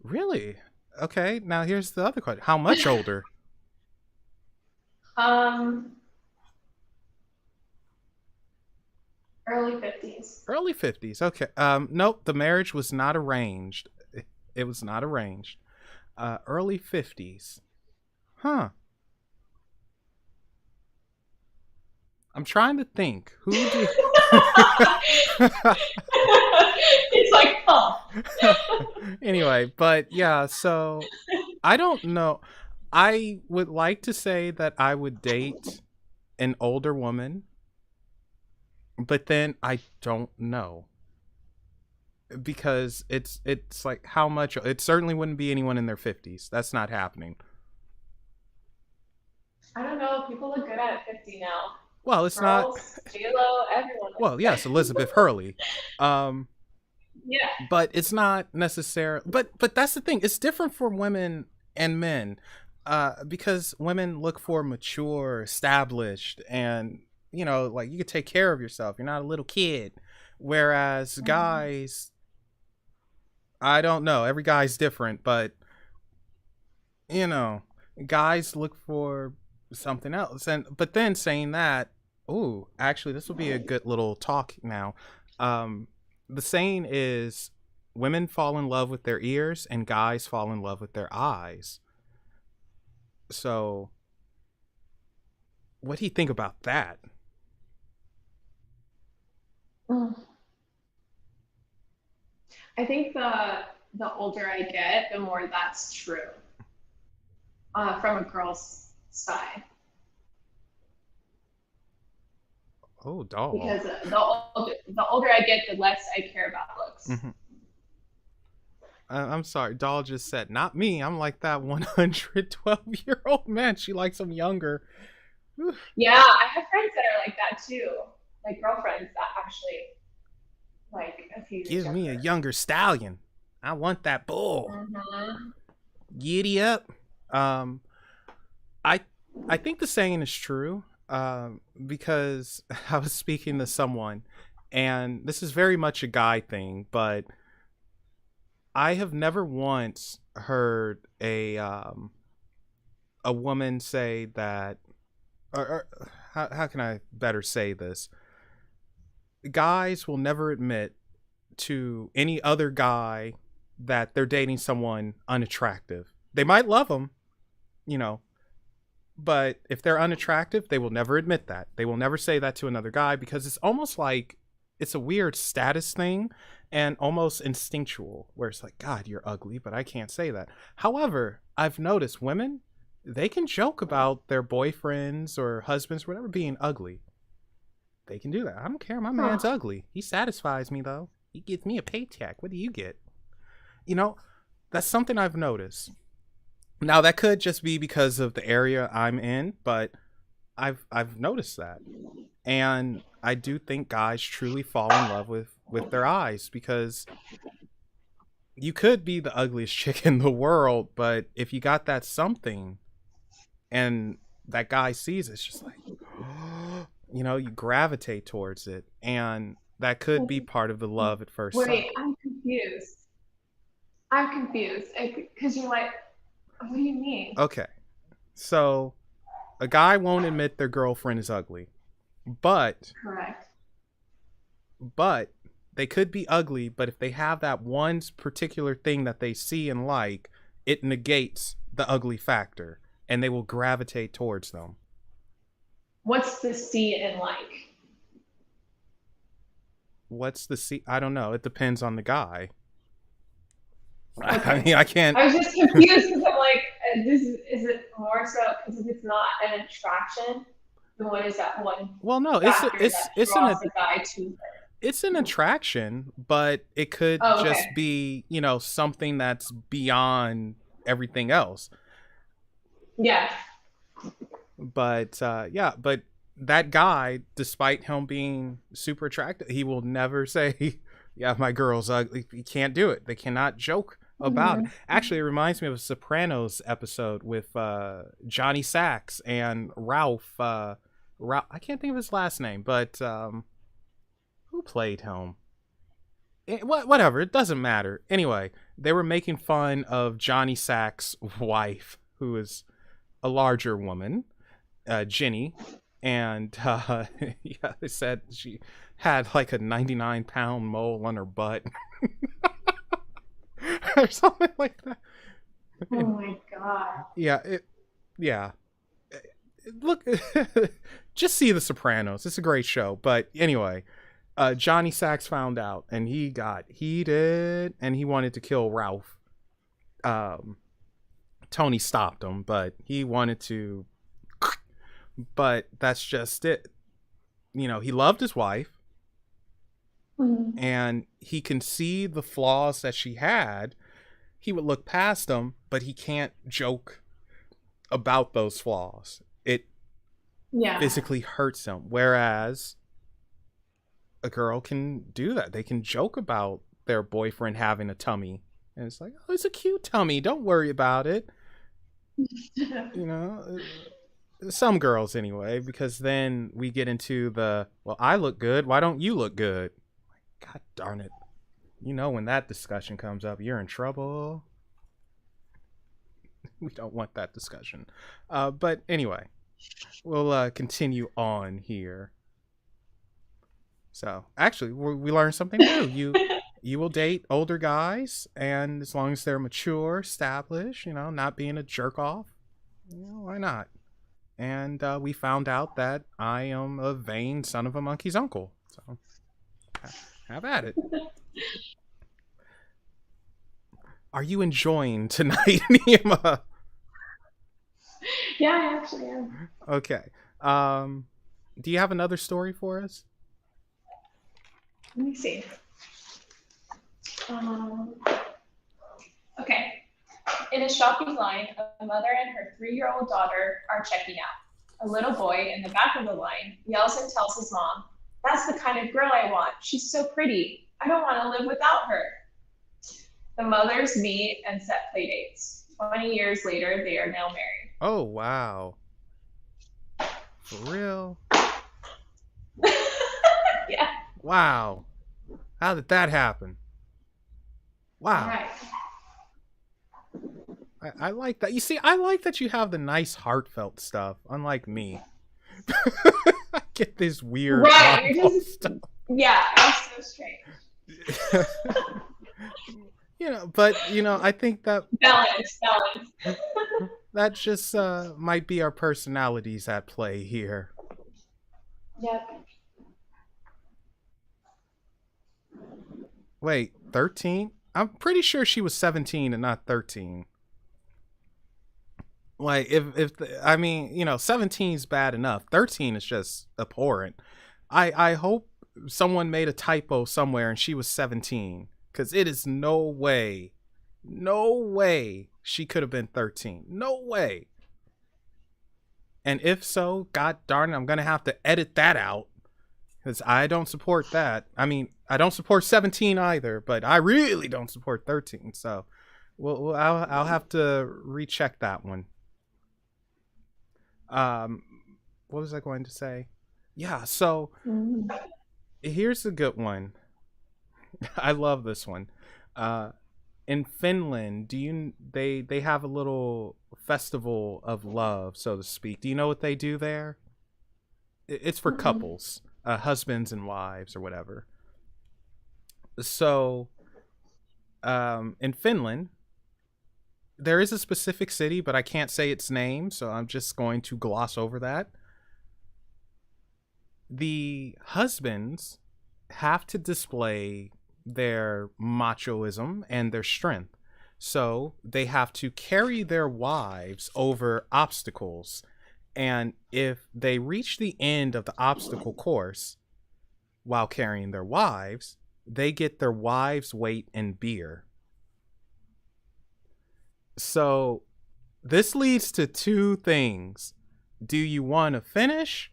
Really? Okay, now here's the other question. How much older? Early 50s. Early 50s. Okay. Nope, the marriage was not arranged. It was not arranged. Early 50s. Huh. I'm trying to think. Who did... It's like, huh. Anyway, but yeah, so I don't know. I would like to say that I would date an older woman, but then I don't know. Because it's like how much it certainly wouldn't be anyone in their 50s. That's not happening. I don't know. People look good at 50 now. Well, it's Girls, not J-Lo, everyone. Well, yes, Elizabeth Hurley. Yeah. But it's not necessarily but that's the thing. It's different for women and men, because women look for mature, established, and like you could take care of yourself. You're not a little kid. Whereas Mhm. guys, I don't know. Every guy's different, but you know, guys look for something else. And but then saying that, ooh, actually, this will be a good little talk now. Um, the saying is, women fall in love with their ears, and guys fall in love with their eyes. So, what do you think about that? Mm. I think the older I get, the more that's true from a girl's side. Oh, doll. Because the older I get, the less I care about looks. Hmm. I'm sorry, doll just said, not me. I'm like that 112-year-old man. She likes him younger. Yeah, I have friends that are like that too. Like girlfriends that actually like a few years Give me a younger. younger stallion. I want that bull. Mm-hmm. Giddy up. Um, I I think the saying is true. Because I was speaking to someone, and this is very much a guy thing, but I have never once heard a woman say that, or how can I better say this? Guys will never admit to any other guy that they're dating someone unattractive. They might love them, you know, but if they're unattractive, they will never admit that. They will never say that to another guy because it's almost like it's a weird status thing and almost instinctual where it's like, God, you're ugly, but I can't say that. However, I've noticed women, they can joke about their boyfriends or husbands or whatever being ugly. They can do that. I don't care. My man's Huh. ugly. He satisfies me though. He gives me a paycheck. What do you get? You know, that's something I've noticed. Now that could just be because of the area I'm in, but I've noticed that. And I do think guys truly fall in love with their eyes because you could be the ugliest chick in the world, but if you got that something and that guy sees it, it's just like you gravitate towards it, and that could be part of the love at first sight. Wait, I'm confused. I'm confused because you're like, what do you mean? Okay, so a guy won't admit their girlfriend is ugly, but Correct. but they could be ugly, but if they have that one particular thing that they see and like, it negates the ugly factor and they will gravitate towards them. What's the see and like? What's the see? I don't know. It depends on the guy. I Okay. mean, I can't. I was just confused because I'm like, is it more so because if it's not an attraction, then what is that one Well, no, factor that draws the guy to her? it's an attraction, but it could Oh, okay. just be something that's beyond everything else. Yeah. But yeah, but that guy, despite him being super attractive, he will never say, "Yeah, my girl's ugly." He can't do it. They cannot joke about it. Mhm. Actually, it reminds me of a Sopranos episode with Johnny Sacks and Ralph. Ralph, I can't think of his last name, but who played him? Whatever, it doesn't matter. Anyway, they were making fun of Johnny Sack's wife, who is a larger woman, Ginny, and yeah, they said she had like a 99-pound mole on her butt or something like that. Oh my god. Yeah, yeah. Look, just see The Sopranos. It's a great show. But anyway, Johnny Sacks found out, and he got heated, and he wanted to kill Ralph. Um, Tony stopped him, but he wanted to. But that's just it. He loved his wife, Mhm. and he can see the flaws that she had. He would look past them, but he can't joke about those flaws. It Yeah. physically hurts him. Whereas a girl can do that. They can joke about their boyfriend having a tummy. And it's like, oh, it's a cute tummy. Don't worry about it. You know, some girls anyway, because then we get into the, well, I look good, why don't you look good? God darn it. You know, when that discussion comes up, you're in trouble. We don't want that discussion. But anyway, we'll continue on here. So actually, we learned something new. You will date older guys, and as long as they're mature, established, you know, not being a jerk off, you know, why not? And we found out that I am a vain son of a monkey's uncle. So have at it. Are you enjoying tonight, Neima? Yeah, I actually am. Okay. Do you have another story for us? Let me see. Um, okay. In a shopping line, a mother and her 3-year-old daughter are checking out. A little boy in the back of the line yells and tells his mom, "That's the kind of girl I want. She's so pretty. I don't want to live without her." The mothers meet and set play dates. 20 years later, they are now married. Oh, wow. For real? Yeah. Wow. How did that happen? Wow. Right. I like that. You see, I like that you have the nice, heartfelt stuff, unlike me. I get this weird Right. You're just, stuff. yeah, it's so strange. You know, but, you know, I think that Balance. that just might be our personalities at play here. Yep. Wait, 13? I'm pretty sure she was 17 and not 13. Like, I mean, you know, 17 is bad enough. 13 is just abhorrent. I hope someone made a typo somewhere and she was 17, because it is no way she could have been 13. No way. And if so, god darn it, I'm gonna have to edit that out, because I don't support that. I mean, I don't support 17 either, but I really don't support 13. So, I'll have to recheck that one. What was I going to say? Yeah, so here's a good one. I love this one. In Finland, they have a little festival of love, so to speak. Do you know what they do there? It's for couples, husbands and wives or whatever. So, in Finland, there is a specific city, but I can't say its name, so I'm just going to gloss over that. The husbands have to display their machoism and their strength. So they have to carry their wives over obstacles. And if they reach the end of the obstacle course while carrying their wives, they get their wives' weight in beer. So this leads to two things. Do you want to finish,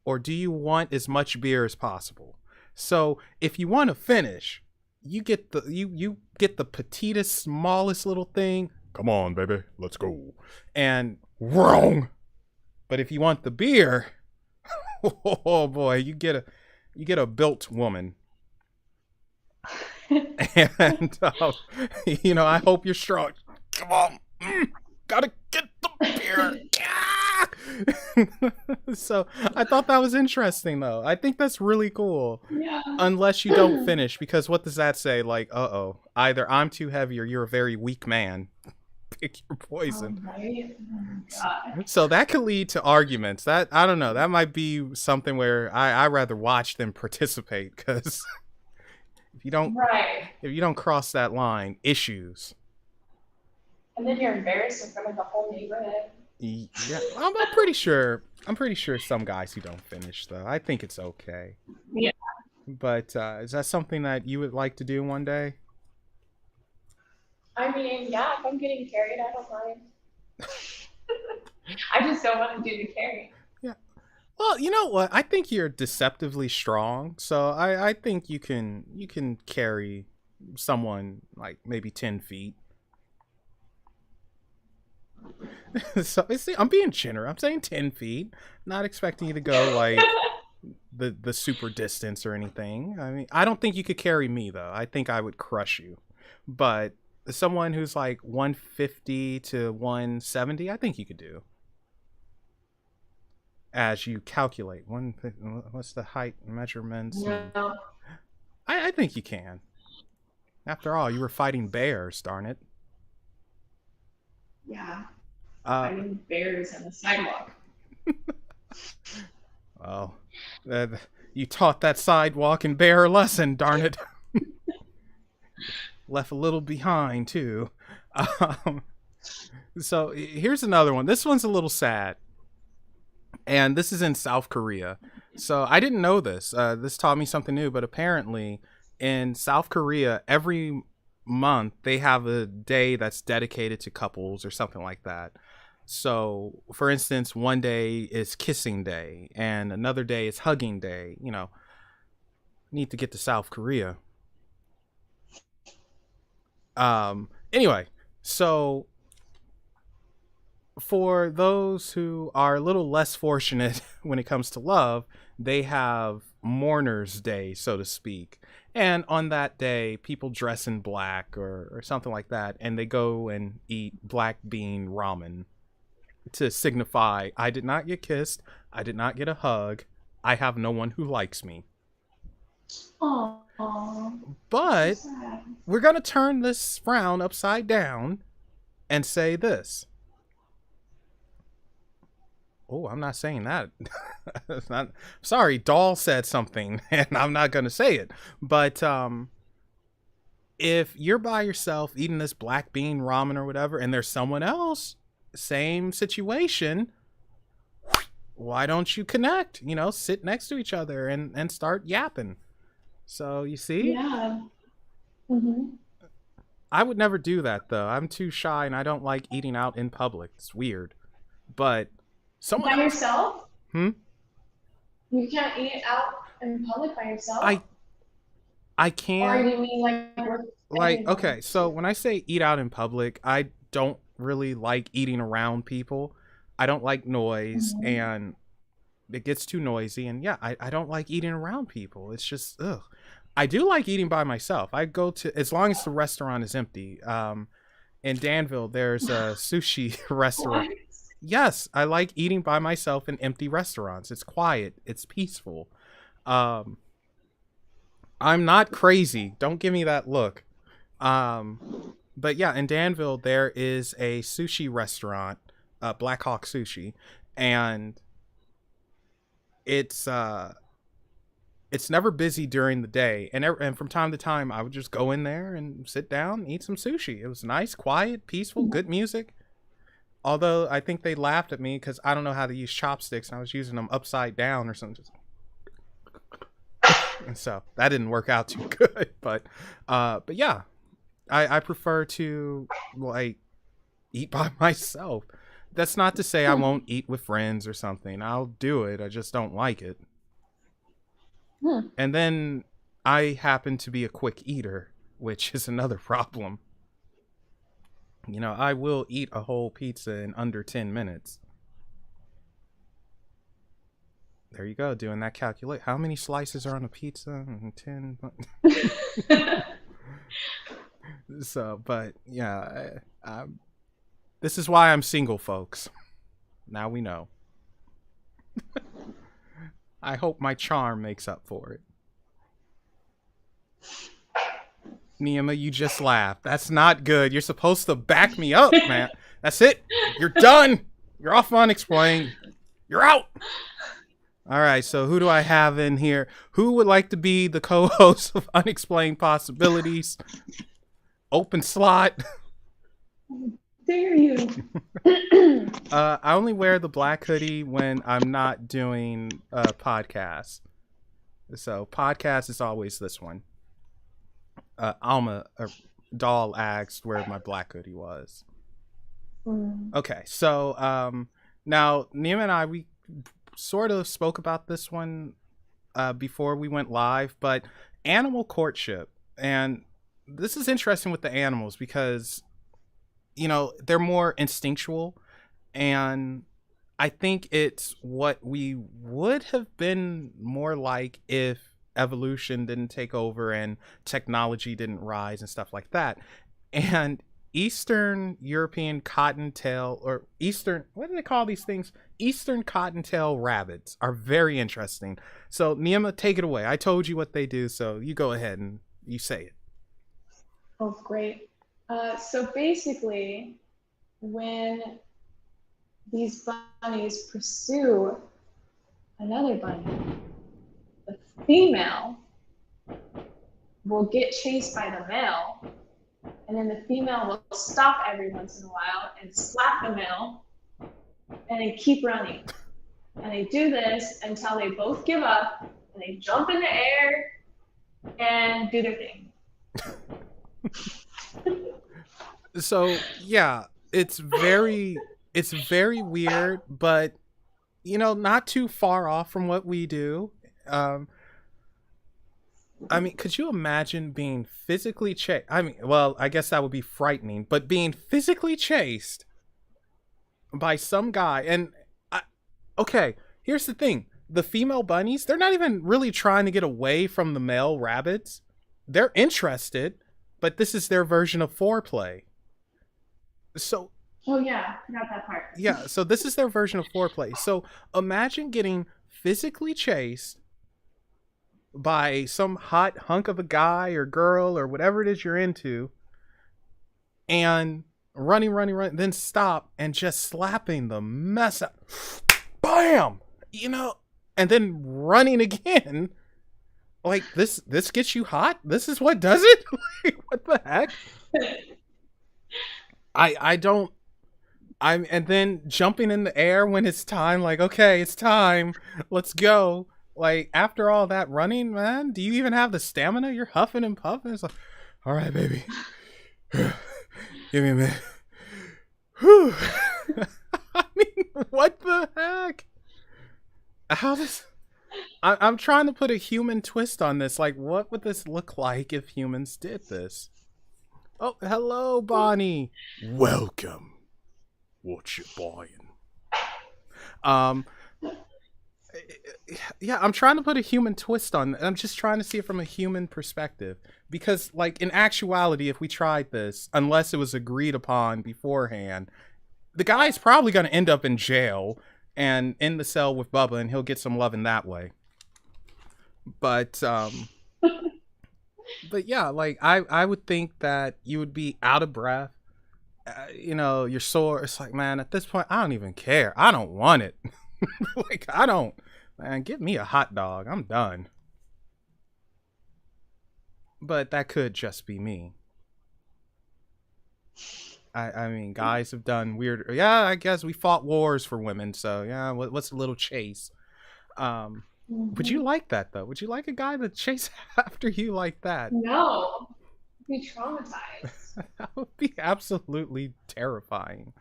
or do you want as much beer as possible? So if you want to finish, you get the you get the petitest, smallest little thing. Come on, baby, let's go. And wrong. But if you want the beer, oh boy, you get a built woman. And you know, I hope you're strong. Come on, gotta get the beer. So I thought that was interesting, though. I think that's really cool. Yeah. Unless you don't finish, because what does that say? Like, either I'm too heavy or you're a very weak man. Pick your poison. Right? Oh, God. So that could lead to arguments. That, I don't know. That might be something where I rather watch than participate, because if you don't cross that line, issues. And then you're embarrassed in front of the whole neighborhood. Yeah, I'm pretty sure some guys who don't finish, though. I think it's okay. Yeah. But is that something that you would like to do one day? I mean, yeah, if I'm getting carried, I don't mind. I just don't want to do the carry. Yeah. Well, you know what? I think you're deceptively strong, so I think you can carry someone like maybe 10 feet. So see, I'm being generous. I'm saying 10 feet. Not expecting you to go like the super distance or anything. I mean, I don't think you could carry me though. I think I would crush you. But someone who's like 150 to 170, I think you could do. As you calculate, what's the height measurements? No. I think you can. After all, you were fighting bears, darn it. Yeah. Uh, Fighting bears on the sidewalk. well, you taught that sidewalk and bear a lesson, darn it. Left a little behind, too. So here's another one. This one's a little sad. And this is in South Korea. So I didn't know this. This taught me something new, but apparently in South Korea, every month they have a day that's dedicated to couples or something like that. So, for instance, one day is kissing day and another day is hugging day. You know, need to get to South Korea. Anyway, so for those who are a little less fortunate when it comes to love, they have mourner's day, so to speak. And on that day, people dress in black or something like that, and they go and eat black bean ramen to signify, I did not get kissed, I did not get a hug, I have no one who likes me. Aww. But we're going to turn this frown upside down and say this. Oh, I'm not saying that. It's not, sorry, Doll said something, and I'm not going to say it. But if you're by yourself eating this black bean ramen or whatever, and there's someone else, same situation, why don't you connect? You know, sit next to each other and start yapping. So, you see? Yeah. Mm-hmm. I would never do that, though. I'm too shy, and I don't like eating out in public. It's weird. But someone By else... yourself? Hmm? You can't eat out in public by yourself? I can. Or do you mean like okay, so when I say eat out in public, I don't really like eating around people. I don't like noise, and it gets too noisy, and yeah, I don't like eating around people. It's just ugh. I do like eating by myself. I go to, as long as the restaurant is empty. In Danville, there's a sushi restaurant. What? Yes, I like eating by myself in empty restaurants. It's quiet. It's peaceful. I'm not crazy. Don't give me that look. But yeah, in Danville, there is a sushi restaurant, Black Hawk Sushi, and it's never busy during the day, and from time to time, I would just go in there and sit down, eat some sushi. It was nice, quiet, peaceful, good music. Although I think they laughed at me because I don't know how to use chopsticks, and I was using them upside down or something. And so that didn't work out too good. But yeah, I prefer to like eat by myself. That's not to say I won't eat with friends or something. I'll do it. I just don't like it. And then I happen to be a quick eater, which is another problem. You know, I will eat a whole pizza in under 10 minutes. There you go, doing that calculate. How many slices are on a pizza? 10. So, but yeah, this is why I'm single, folks. Now we know. I hope my charm makes up for it. Neima, you just laughed. That's not good. You're supposed to back me up, man. That's it. You're done. You're off Unexplained. You're out. All right, so who do I have in here? Who would like to be the co-host of Unexplained Possibilities? Open slot. Dare you? I only wear the black hoodie when I'm not doing podcasts. So podcast is always this one. Alma Doll asked where my black hoodie was. Okay, so now Neima and I, we sort of spoke about this one before we went live, but animal courtship. And this is interesting with the animals because they're more instinctual, and I think it's what we would have been more like if evolution didn't take over and technology didn't rise and stuff like that. And Eastern European cottontail, or Eastern, what do they call these things? Eastern cottontail rabbits are very interesting. So Neima, take it away. I told you what they do, so you go ahead and you say it. Oh, great. So basically, when these bunnies pursue another bunny, the female will get chased by the male, and then the female will stop every once in a while and slap the male and then keep running. And they do this until they both give up and they jump in the air and do their thing. So yeah, it's very weird, but not too far off from what we do. I mean, could you imagine being physically chased? I mean, well, I guess that would be frightening, but being physically chased by some guy. And okay, here's the thing. The female bunnies, they're not even really trying to get away from the male rabbits. They're interested, but this is their version of foreplay. So, oh yeah, I forgot that part. Yeah, so this is their version of foreplay. So imagine getting physically chased by some hot hunk of a guy or girl or whatever it is you're into, and running, then stop and just slapping the mess up. Bam! And then running again. Like, this gets you hot? This is what does it? Like, what the heck? And then jumping in the air when it's time, like, okay, it's time, let's go. Like, after all that running, man, do you even have the stamina? You're huffing and puffing. It's like, all right, baby, give me a minute. Whew. I mean, what the heck? How does... I'm trying to put a human twist on this. Like, what would this look like if humans did this? Oh, hello, Bonnie. Welcome. What you buying? Yeah, I'm trying to put a human twist on it. I'm just trying to see it from a human perspective. Because, like, in actuality, if we tried this, unless it was agreed upon beforehand, the guy's probably going to end up in jail and in the cell with Bubba, and he'll get some loving that way. But yeah, like, I would think that you would be out of breath. You're sore. It's like, man, at this point, I don't even care. I don't want it. Like, I don't. Man, give me a hot dog. I'm done. But that could just be me. I mean, guys have done weird. Yeah, I guess we fought wars for women. So yeah, what's a little chase? Would you like that though? Would you like a guy to chase after you like that? No, I'd be traumatized. That would be absolutely terrifying.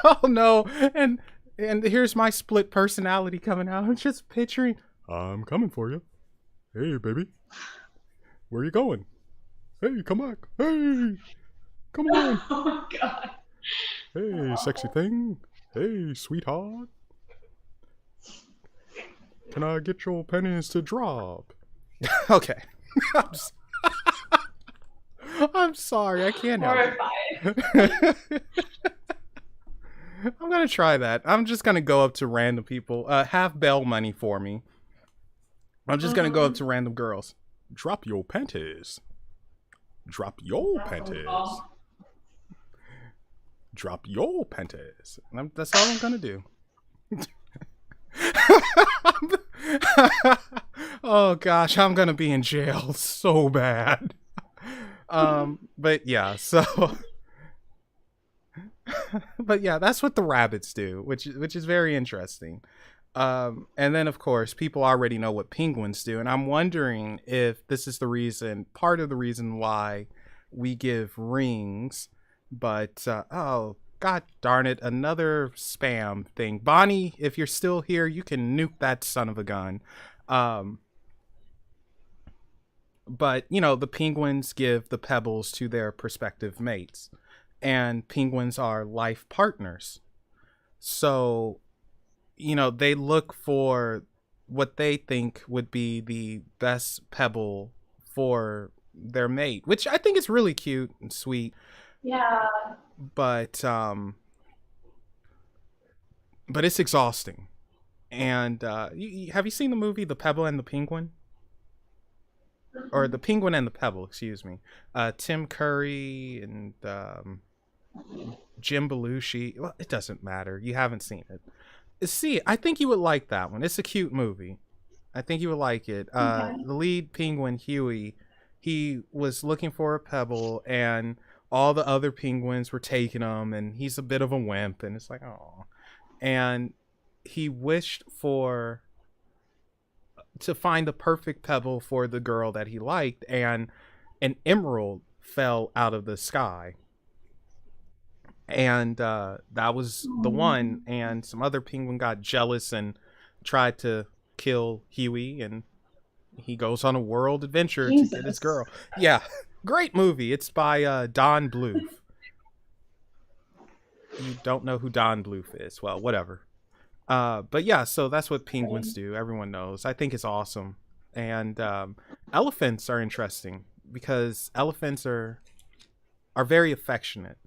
Oh no! And here's my split personality coming out. I'm just picturing. I'm coming for you. Hey, baby, where you going? Hey, come back. Hey, come on. Oh my god. Hey, sexy thing. Hey, sweetheart. Can I get your pennies to drop? Okay. I'm sorry. I can't help it. I'm going to try that. I'm just going to go up to random people. Have bail money for me. I'm just going to go up to random girls. Drop your panties. Drop your panties. Drop your panties. That's all I'm going to do. Oh gosh, I'm gonna be in jail so bad. But yeah, so but yeah, that's what the rabbits do, which is very interesting. And then of course people already know what penguins do, and I'm wondering if this is part of the reason why we give rings. But oh god darn it, another spam thing. Bonnie, if you're still here, you can nuke that son of a gun. But, you know, the penguins give the pebbles to their prospective mates, and penguins are life partners. So, you know, they look for what they think would be the best pebble for their mate, which I think is really cute and sweet. Yeah. But but it's exhausting. And have you seen the movie The Pebble and the Penguin? Or The Penguin and the Pebble, excuse me. Tim Curry and Jim Belushi. Well, it doesn't matter. You haven't seen it. See, I think you would like that one. It's a cute movie. I think you would like it. Okay. The lead penguin, Huey, he was looking for a pebble, and all the other penguins were taking him, and he's a bit of a wimp, and it's like, oh. And he wished for to find the perfect pebble for the girl that he liked, and an emerald fell out of the sky, and that was the one. And some other penguin got jealous and tried to kill Huey, and he goes on a world adventure to get his Jesus. girl. Yeah, great movie. It's by Don Bluth. You don't know who Don Bluth is? Well, whatever. But yeah, so that's what penguins do. Everyone knows. I think it's awesome. And elephants are interesting because elephants are very affectionate,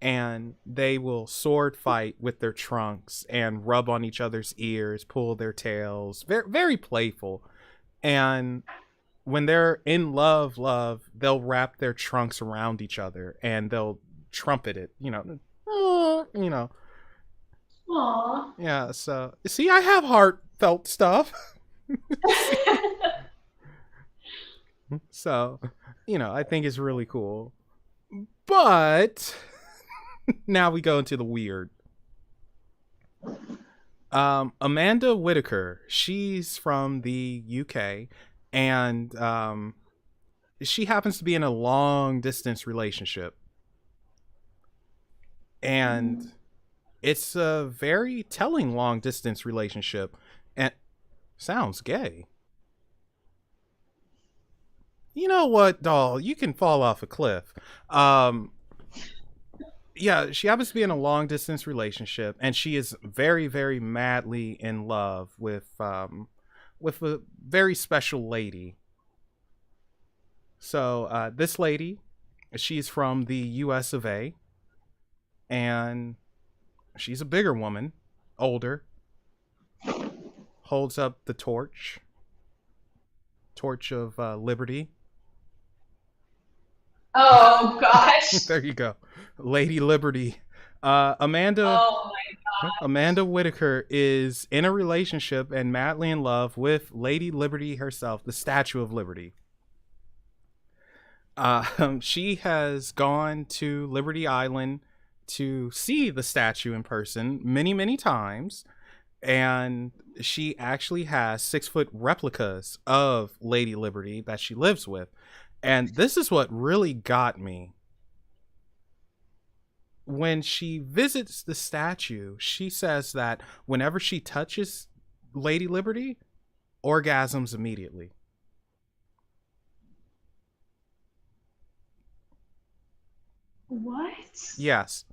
and they will sword fight with their trunks and rub on each other's ears, pull their tails. Very very playful. And when they're in love, they'll wrap their trunks around each other and they'll trumpet it. You know, Aw. yeah, so see, I have heartfelt stuff. So, you know, I think it's really cool. But now we go into the weird. Amanda Whittaker, she's from the UK, and she happens to be in a long distance relationship. And it's a very telling long distance relationship, and sounds gay. You know what, doll? You can fall off a cliff. Um, yeah, she happens to be in a long distance relationship, and she is very, very madly in love with a very special lady. So this lady, she's from the U.S. of A. And she's a bigger woman, older, holds up the torch of liberty. Oh gosh. There you go, Lady Liberty. Amanda Oh my Amanda Whittaker is in a relationship and madly in love with Lady Liberty herself, the Statue of Liberty. She has gone to Liberty Island to see the statue in person many, many times. And she actually has 6-foot replicas of Lady Liberty that she lives with. And this is what really got me. When she visits the statue, she says that whenever she touches Lady Liberty, orgasms immediately. What? Yes.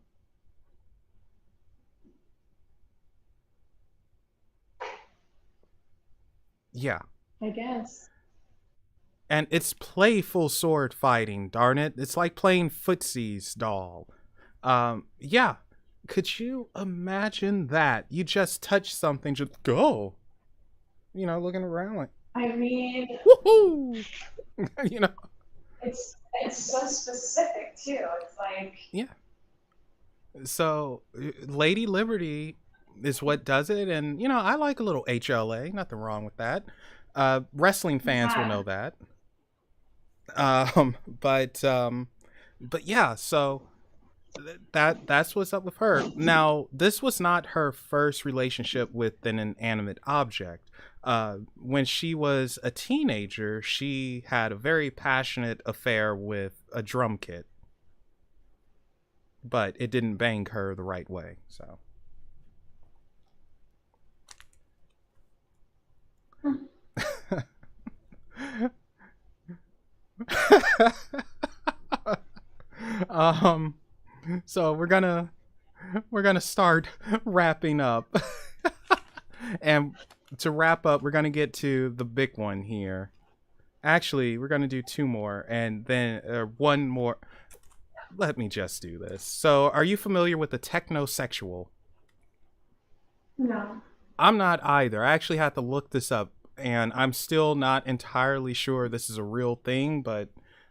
Yeah. I guess. And it's playful sword fighting, darn it. It's like playing footsies, doll. Yeah. Could you imagine that? You just touch something, just go. You know, looking around like, I mean, woohoo! You know, it's so specific too. It's like, yeah. So, Lady Liberty is what does it. And, you know, I like a little HLA. Nothing wrong with that. Wrestling fans will yeah. know that. Um, but, um, but yeah, so that's what's up with her. Now, this was not her first relationship with an inanimate object. When she was a teenager, she had a very passionate affair with a drum kit, but it didn't bang her the right way. So, um, so we're gonna start wrapping up, and to wrap up, we're gonna get to the big one here. Actually, we're gonna do two more, and then one more. Let me just do this. So, are you familiar with the technosexual? No. I'm not either. I actually had to look this up, and I'm still not entirely sure this is a real thing, but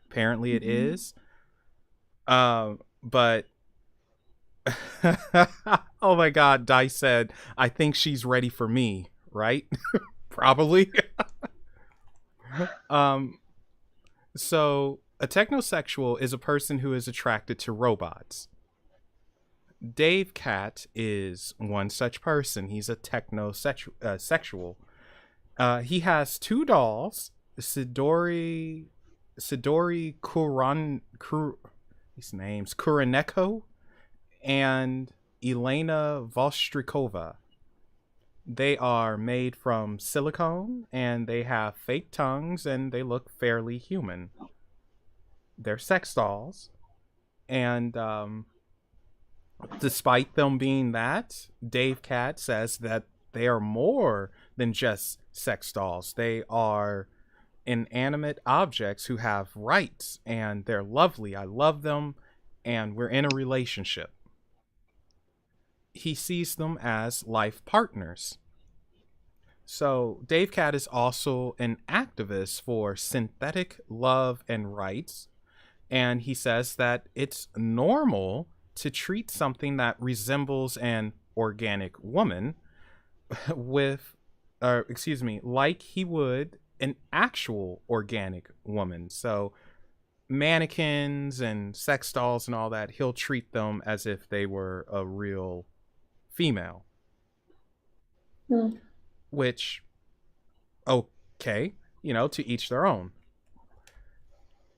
apparently it is. But oh my God, Dice said, "I think she's ready for me." Right? Probably. So a technosexual is a person who is attracted to robots. Dave Cat is one such person. He's a technosexual. He has two dolls, Sidori these names, Kuroneko and Elena Vostrikova. They are made from silicone, and they have fake tongues, and they look fairly human. They're sex dolls, and despite them being that, Dave Cat says that they are more than just sex dolls. They are inanimate objects who have rights, and they're lovely. I love them, and we're in a relationship. He sees them as life partners. So Dave Cat is also an activist for synthetic love and rights, and he says that it's normal to treat something that resembles an organic woman like he would an actual organic woman. So mannequins and sex dolls and all that, he'll treat them as if they were a real female. Which, okay, to each their own.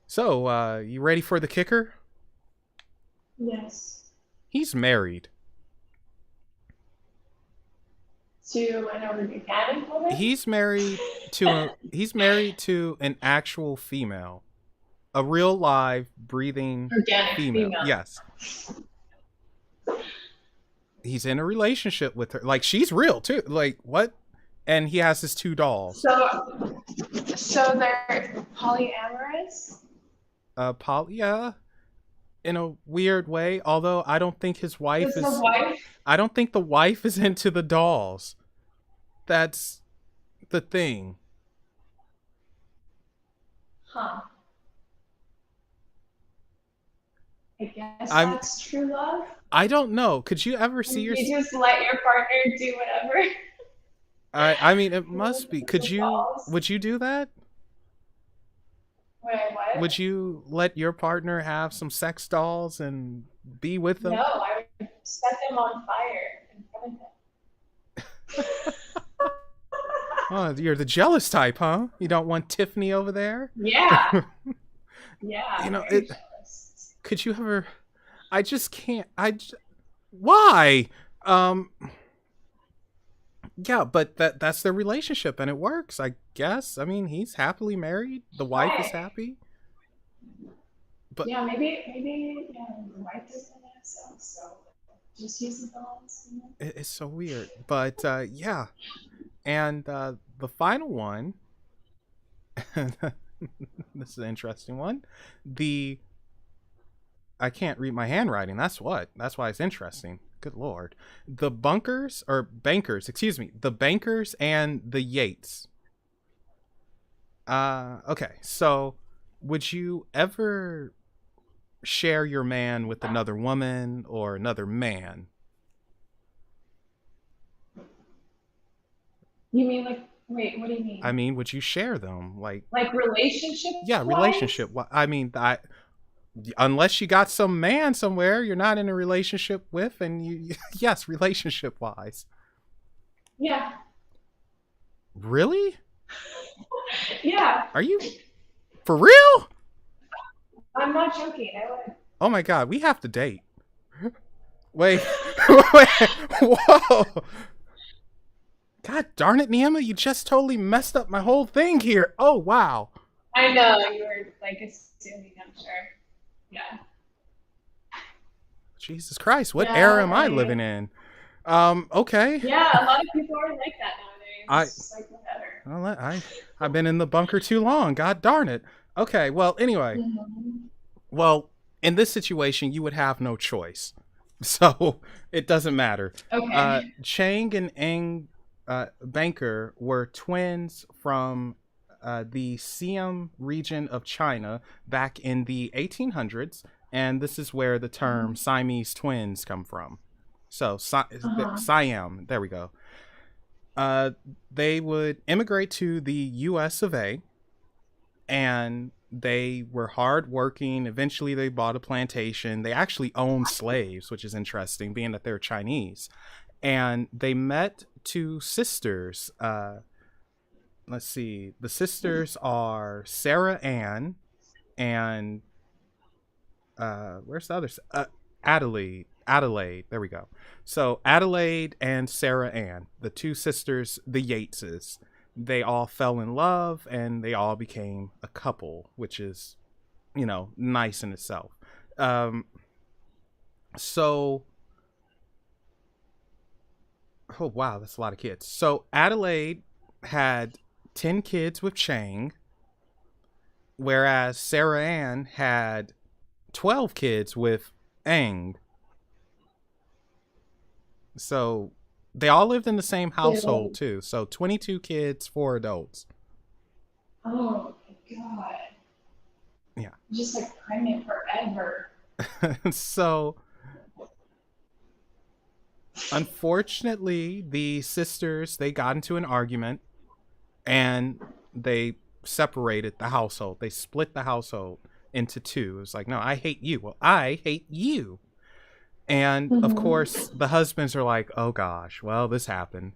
So, you ready for the kicker? Yes. He's married. To an organic woman? He's married to an actual female. A real live breathing organic female. Yes. He's in a relationship with her. Like, she's real too. Like, what? And he has his two dolls. So they're polyamorous? Yeah. In a weird way, although I don't think his wife is. The wife? I don't think the wife is into the dolls. That's the thing. Huh. I guess that's true love. I don't know. Could you ever see yourself? You just let your partner do whatever. I mean, it must be. Would you do that? Wait, what? Would you let your partner have some sex dolls and be with them? No, I would set them on fire in front of them. Oh, you're the jealous type, huh? You don't want Tiffany over there? Yeah. Yeah. Could you ever? I just can't. Why? Yeah, but that's their relationship, and it works, I guess. I mean, he's happily married. The wife is happy. But yeah, maybe the wife doesn't have sex, so just use the dolls. It's so weird, but yeah. And the final one. This is an interesting one. I can't read my handwriting. That's why it's interesting. Good Lord. The bankers and the Yates. Okay. So would you ever share your man with another woman or another man? You mean wait, what do you mean? I mean, would you share them? Like relationship? Yeah, relationship. I mean, unless you got some man somewhere you're not in a relationship with, and yes, relationship wise. Yeah. Really? Yeah. Are you for real? I'm not joking. I would. Oh my God, we have to date. Wait. Whoa. God darn it, Neima, you just totally messed up my whole thing here. Oh wow. I know you were like assuming, I'm sure. Yeah. Jesus Christ, what era Yeah. am I living in? Okay. Yeah, a lot of people are like that nowadays. I It's just like whatever. well, I've been in the bunker too long. God darn it. Okay. Well, anyway. Mhm. Well, in this situation, you would have no choice, so it doesn't matter. Okay. Chang and Eng Banker were twins from the Siam region of China back in the 1800s, and this is where the term Siamese twins come from. So Uh-huh. Siam, there we go. Uh, they would immigrate to the U.S. of A. and they were hardworking. Eventually, they bought a plantation. They actually owned slaves, which is interesting, being that they're Chinese. And they met two sisters. Let's see. The sisters are Sarah Ann and where's the other? Adelaide. Adelaide. There we go. So Adelaide and Sarah Ann, the two sisters, the Yateses, they all fell in love and they all became a couple, which is, nice in itself. Um, so, oh wow, that's a lot of kids. So Adelaide had 10 kids with Chang, whereas Sarah Ann had 12 kids with Ang. So they all lived in the same household Ew. too. So 22 kids, 4 adults. Oh my god. Yeah. Just like pregnant forever. So unfortunately, the sisters they got into an argument and they separated the household. They split the household into two. It was like, no, I hate you. Well, I hate you. And of Mm-hmm. course, the husbands are like, oh gosh, well, this happened.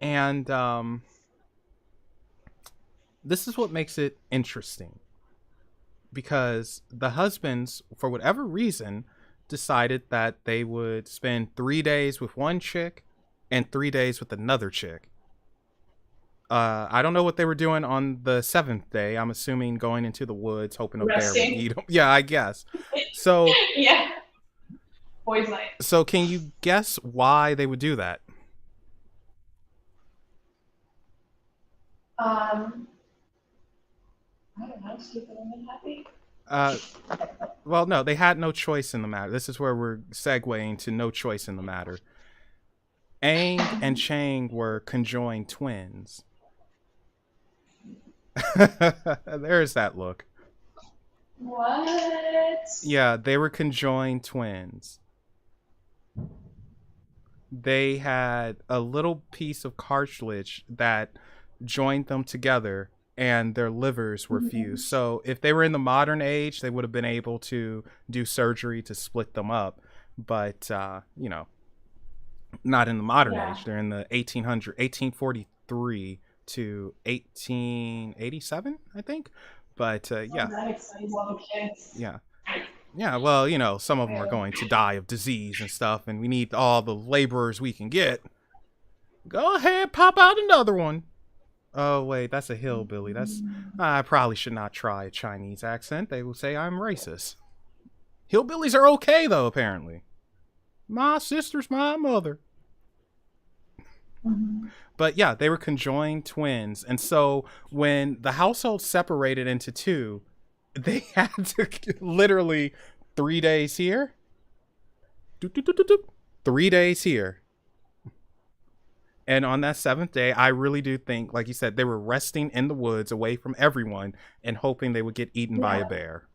And this is what makes it interesting because the husbands, for whatever reason, decided that they would spend 3 days with one chick and 3 days with another chick. I don't know what they were doing on the seventh day. I'm assuming going into the woods, hoping a bear would Resting. eat them. Yeah, I guess. So, Yeah. Boys night. so can you guess why they would do that? Um, I don't know, keep the women happy. Uh, well, no, they had no choice in the matter. This is where we're segueing to no choice in the matter. Aang and Chang were conjoined twins. There's that look. What? Yeah, they were conjoined twins. They had a little piece of cartilage that joined them together and their livers were Mhm. fused. So if they were in the modern age, they would have been able to do surgery to split them up. But, not in the modern Yeah. age. They're in the 1843 to 1887, I think. But Oh, yeah, that explains all the kids. yeah. Yeah, well, some of them are going to die of disease and stuff, and we need all the laborers we can get. Go ahead, pop out another one. Oh, wait, that's a hillbilly. I probably should not try a Chinese accent. They will say I'm racist. Hillbillies are okay, though, apparently. My sister's my mother. Mm-hmm. But yeah, they were conjoined twins. And so when the household separated into two, they had to literally 3 days here, 3 days here. And on that seventh day, I really do think, like you said, they were resting in the woods away from everyone and hoping they would get eaten by a Yeah. bear.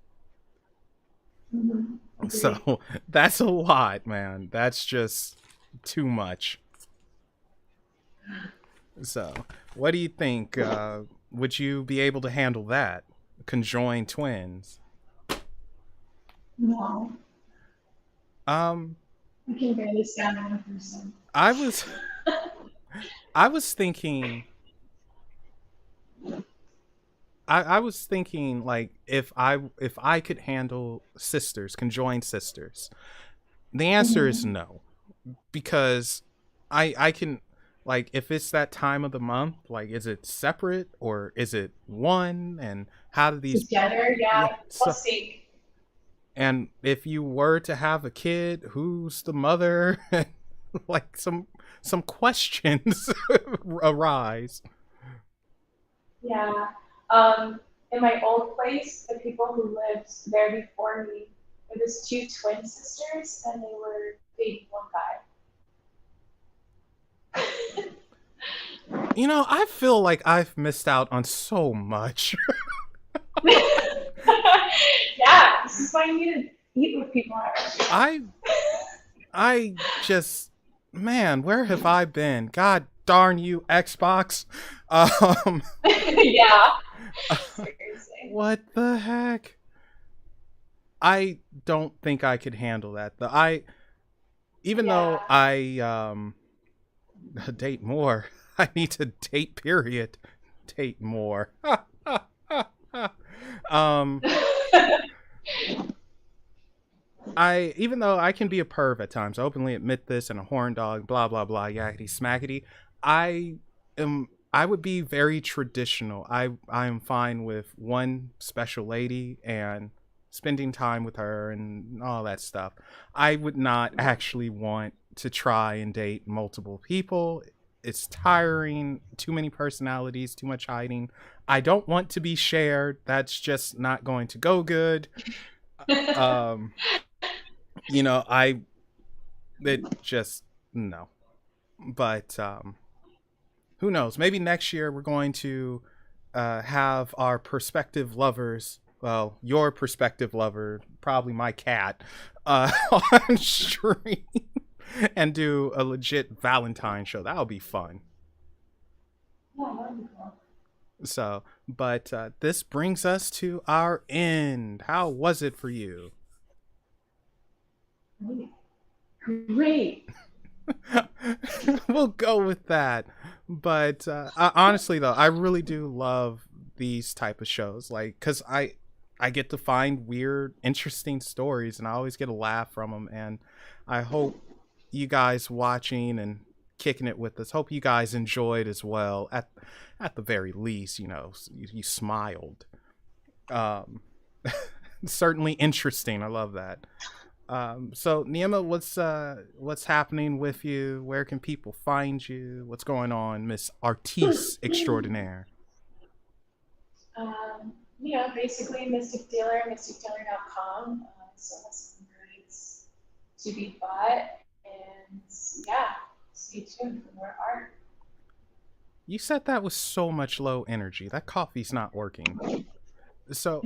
Mm-hmm. Agreed. So that's a lot, man. That's just too much. So, what do you think? Would you be able to handle that? Conjoined twins. No, Um, I can barely stand one person. I was, I was thinking, I was thinking like if I could handle sisters, conjoined sisters. The answer is Mm-hmm. no, because I can. Like, if it's that time of the month, like, is it separate or is it one? And how do these? Together, Yeah. yeah. So, Let's see. and if you were to have a kid, who's the mother? Like some questions arise. Yeah. In my old place, the people who lived there before me, it was two twin sisters, and they were dating one guy. You know, I feel like I've missed out on so much. Yeah, this is why you need to eat with people at restaurants. I just, man, where have I been? God darn you, Xbox. Yeah. Seriously. What the heck? I don't think I could handle that. Even though I date more, I need to date, period. Date more. Even though I can be a perv at times, I openly admit this, and a horn dog, blah blah blah, yakety smackety. I would be very traditional. I'm fine with one special lady and spending time with her and all that stuff. I would not actually want to try and date multiple people. It's tiring, too many personalities, too much hiding. I don't want to be shared. That's just not going to go good. You know, it just, no. But who knows? Maybe next year we're going to have our prospective lovers, well, your prospective lover, probably my cat, on stream and do a legit Valentine show. That'll be fun. Yeah, that'd be cool. So, but this brings us to our end. How was it for you? Great. We'll go with that. But honestly, though, I really do love these type of shows, like, because I get to find weird, interesting stories, and I always get a laugh from them. And I hope you guys watching and kicking it with us, hope you guys enjoyed as well. At the very least, you know, you smiled. Certainly interesting. I love that. So Neima, what's happening with you? Where can people find you? What's going on, Miss Artiste Extraordinaire? Basically Mystic Dealer, mysticdealer.com. So that's some goods to be bought, and yeah, stay tuned for more art. You said that with so much low energy. That coffee's not working. So,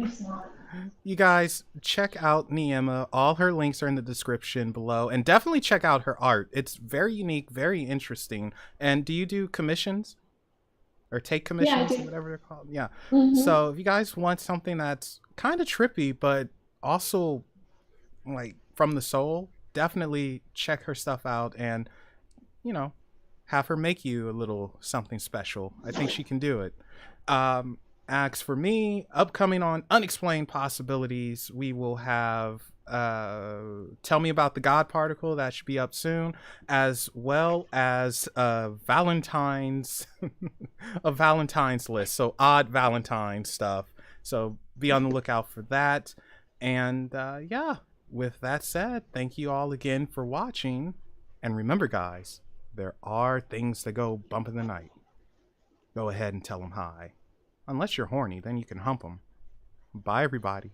you guys, check out Neima. All her links are in the description below. And definitely check out her art. It's very unique, very interesting. And do you do commissions? Or take commissions, or whatever they're called? Yeah. Mm-hmm. So, if you guys want something that's kind of trippy, but also, like, from the soul, definitely check her stuff out and, you know, have her make you a little something special. I think she can do it. As for me, upcoming on Unexplained Possibilities, we will have Tell Me About the God Particle. That should be up soon, as well as Valentine's a Valentine's list, so odd Valentine stuff. So be on the lookout for that. And yeah, with that said, thank you all again for watching. And remember, guys, there are things that go bump in the night. Go ahead and tell them hi. Unless you're horny, then you can hump them. Bye, everybody.